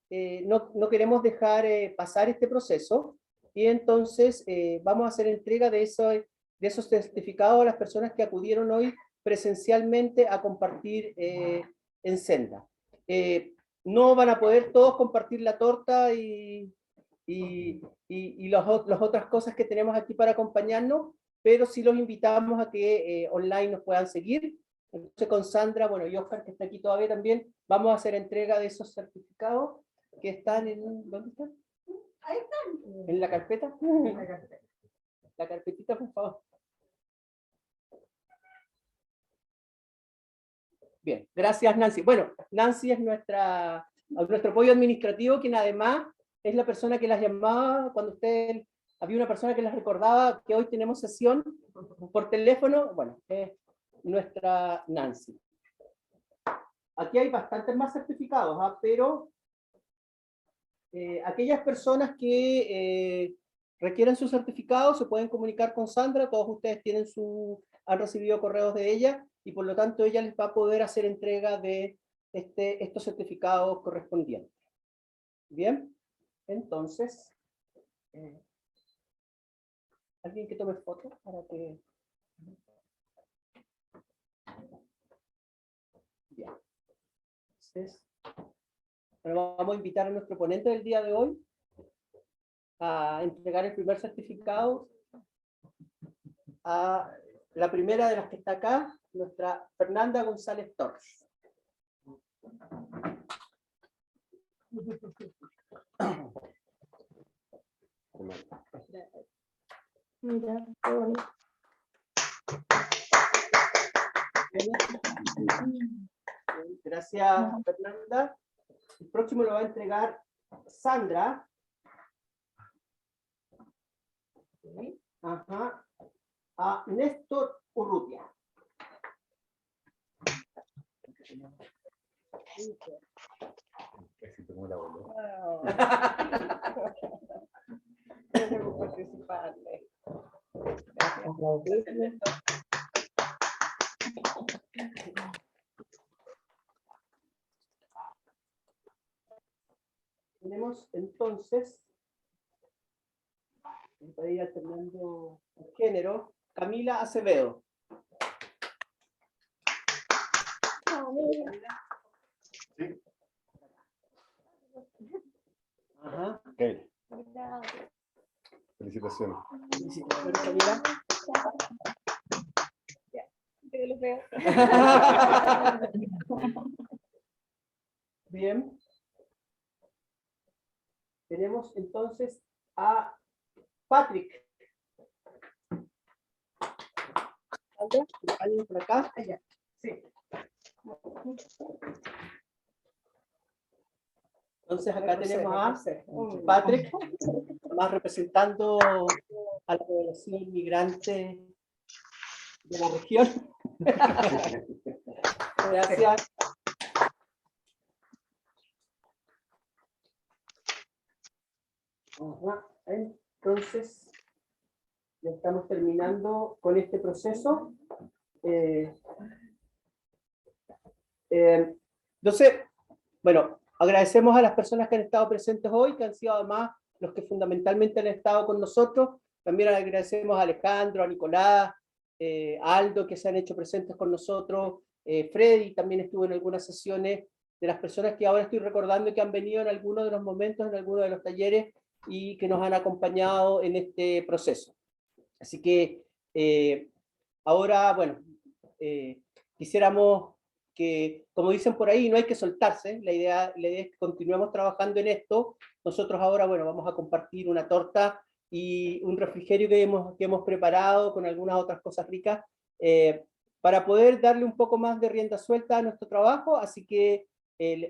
no queremos dejar pasar este proceso, y entonces vamos a hacer entrega de esos certificados a las personas que acudieron hoy presencialmente a compartir en Senda. No van a poder todos compartir la torta y las otras cosas que tenemos aquí para acompañarnos, pero sí los invitamos a que online nos puedan seguir. Entonces con Sandra, bueno, y Oscar, que está aquí todavía también, vamos a hacer entrega de esos certificados que están en... ¿Dónde están? Ahí están. ¿En la carpeta? En la carpeta. La carpetita, por favor. Bien, gracias Nancy. Bueno, Nancy es nuestro apoyo administrativo, quien además es la persona que las llamaba cuando había una persona que las recordaba que hoy tenemos sesión por teléfono. Bueno, es nuestra Nancy. Aquí hay bastantes más certificados, pero aquellas personas que requieren su certificado se pueden comunicar con Sandra. Todos ustedes han recibido correos de ella, y por lo tanto ella les va a poder hacer entrega de estos certificados correspondientes. Bien, entonces, alguien que tome fotos para que... Bien. Entonces, bueno, vamos a invitar a nuestro ponente del día de hoy a entregar el primer certificado a la primera de las que está acá, nuestra Fernanda González Torres. Mira, qué bonito. Gracias, Fernanda. El próximo lo va a entregar Sandra. Ajá. A Néstor Urrutia. Tenemos entonces, para ir alternando el género, Camila Acevedo. Sí. Ajá. Okay. Felicitaciones. Felicitaciones, Camila. Yo los veo. Bien. Tenemos entonces a Patrick. ¿Alguien por acá? Allá. Sí. Entonces acá tenemos a Patrick, más representando a la población inmigrante de la región. Gracias. Ajá. Entonces, ya estamos terminando con este proceso. Entonces, bueno, agradecemos a las personas que han estado presentes hoy, que han sido además los que fundamentalmente han estado con nosotros. También agradecemos a Alejandro, a Nicolás, a Aldo, que se han hecho presentes con nosotros. Freddy también estuvo en algunas sesiones, de las personas que ahora estoy recordando que han venido en algunos de los momentos, en algunos de los talleres, y que nos han acompañado en este proceso. Así que ahora, bueno, quisiéramos que, como dicen por ahí, no hay que soltarse. La idea es que continuemos trabajando en esto. Nosotros ahora, bueno, vamos a compartir una torta y un refrigerio que hemos preparado con algunas otras cosas ricas para poder darle un poco más de rienda suelta a nuestro trabajo. Así que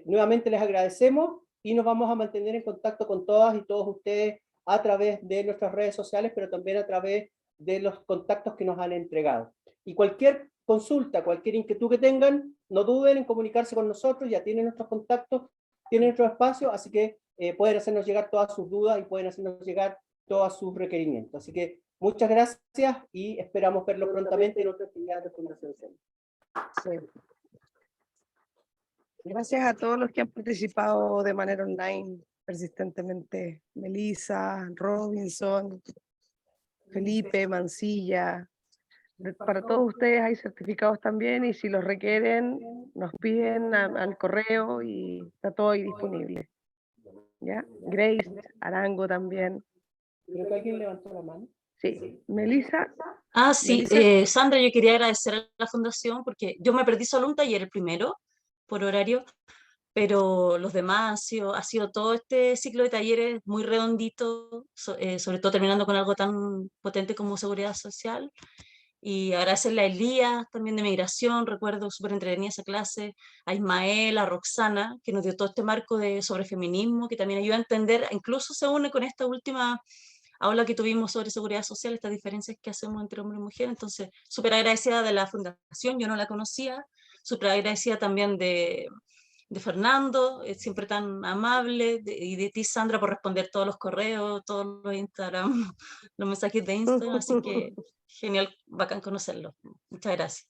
Nuevamente les agradecemos y nos vamos a mantener en contacto con todas y todos ustedes a través de nuestras redes sociales, pero también a través de los contactos que nos han entregado. Y cualquier consulta, cualquier inquietud que tengan, no duden en comunicarse con nosotros, ya tienen nuestros contactos, tienen nuestro espacio, así que pueden hacernos llegar todas sus dudas y pueden hacernos llegar todos sus requerimientos. Así que muchas gracias y esperamos verlos prontamente en otra actividad de Fundación Senda. Sí. Gracias a todos los que han participado de manera online persistentemente. Melissa, Robinson, Felipe, Mancilla. Para todos ustedes hay certificados también y si los requieren nos piden al correo y está todo ahí disponible. ¿Ya? Grace, Arango también. Creo que alguien levantó la mano. Sí, Melissa. Ah, sí, Melissa. Sandra, yo quería agradecer a la Fundación porque yo me perdí solo un taller, el primero, por horario, pero los demás ha sido todo este ciclo de talleres muy redondito, sobre todo terminando con algo tan potente como seguridad social. Y agradecerle a Elías también de migración, recuerdo súper entretenida esa clase, a Ismael, a Roxana, que nos dio todo este marco sobre feminismo, que también ayuda a entender, incluso se une con esta última aula que tuvimos sobre seguridad social, estas diferencias que hacemos entre hombre y mujer. Entonces, súper agradecida de la Fundación, yo no la conocía, súper agradecida también de Fernando, siempre tan amable, y de ti, Sandra, por responder todos los correos, todos los Instagram, los mensajes de Instagram, así que genial, bacán conocerlo. Muchas gracias.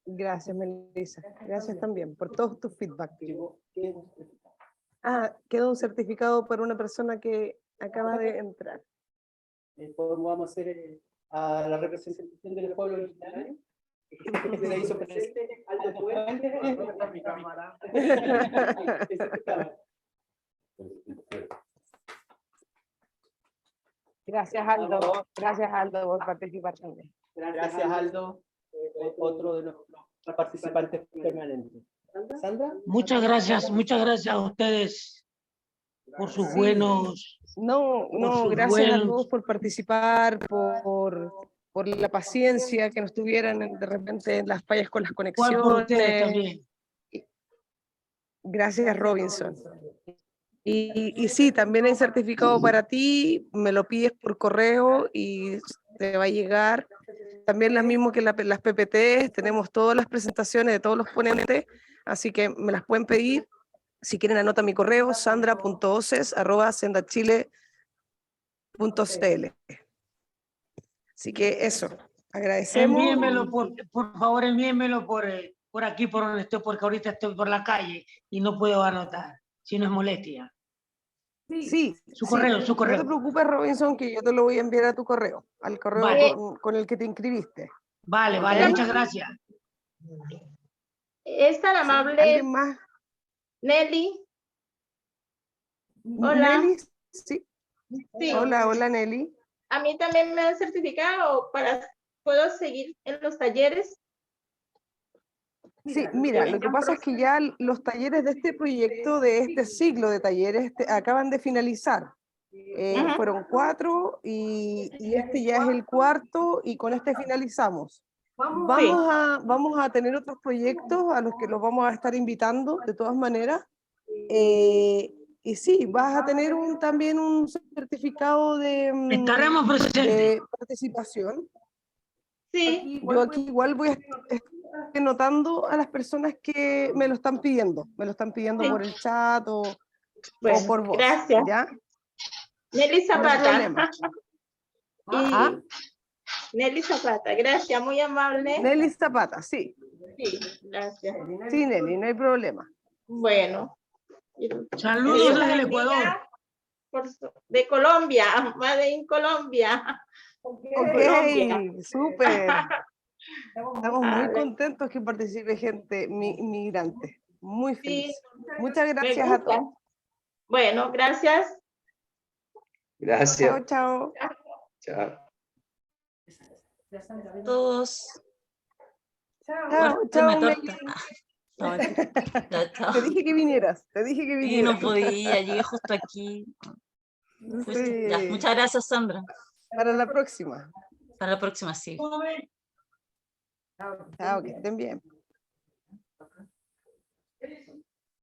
Gracias, Melissa. Gracias también por todos tus feedback. Ah, quedó un certificado para una persona que acaba de entrar. Vamos a hacer a la representación del pueblo originario. Se le hizo presente Aldo Puente. Gracias, Aldo. Gracias, Aldo, por participar también. Gracias, Aldo, otro de nuestros participantes permanentes. ¿Sandra? Muchas gracias a ustedes por sus buenos... No, gracias a todos por participar, por la paciencia que nos tuvieran de repente en las fallas con las conexiones. Por ustedes también. Gracias, Robinson. Y sí, también hay certificado para ti, me lo pides por correo y te va a llegar. También las mismas que las PPT, tenemos todas las presentaciones de todos los ponentes, así que me las pueden pedir. Si quieren anota mi correo, sandra.oces@sendachile.cl. Así que eso, agradecemos. Envíenmelo, por favor, envíenmelo por aquí, por donde estoy, porque ahorita estoy por la calle y no puedo anotar, si no es molestia. Sí, su correo. No te preocupes, Robinson, que yo te lo voy a enviar a tu correo, al correo vale. con el que te inscribiste. Vale, muchas gracias. Es tan amable. ¿Alguien más? Nelly. Hola. Nelly, sí. Sí. Hola, Nelly. A mí también me han certificado ¿puedo seguir en los talleres? Sí, mira, lo que pasa es que ya los talleres de este proyecto, de este ciclo de talleres, acaban de finalizar. Fueron 4 y este ya es el 4 y con este finalizamos. Vamos a tener otros proyectos a los que los vamos a estar invitando de todas maneras. Y sí, vas a tener también un certificado Estaremos presentes. De participación. Sí. Yo aquí igual voy a estar notando a las personas que me lo están pidiendo. Me lo están pidiendo por el chat o por voz. Gracias. ¿Ya? Nelly Zapata. Nelly Zapata, gracias, muy amable. Nelly Zapata, sí. Sí, gracias. Sí, Nelly, no hay problema. Bueno. Saludos desde el Ecuador. De Colombia, Made in Colombia. Ok, súper. Estamos muy contentos que participe gente migrante. Muy feliz. Muchas gracias a todos. Bueno, gracias. Gracias. Chao. Chao. Todos. Chao, Melly. Te dije que vinieras, Sí, no podía, llegué justo aquí. Sí. Ya, muchas gracias, Sandra. Para la próxima. Para la próxima, sí. Chao, que estén bien.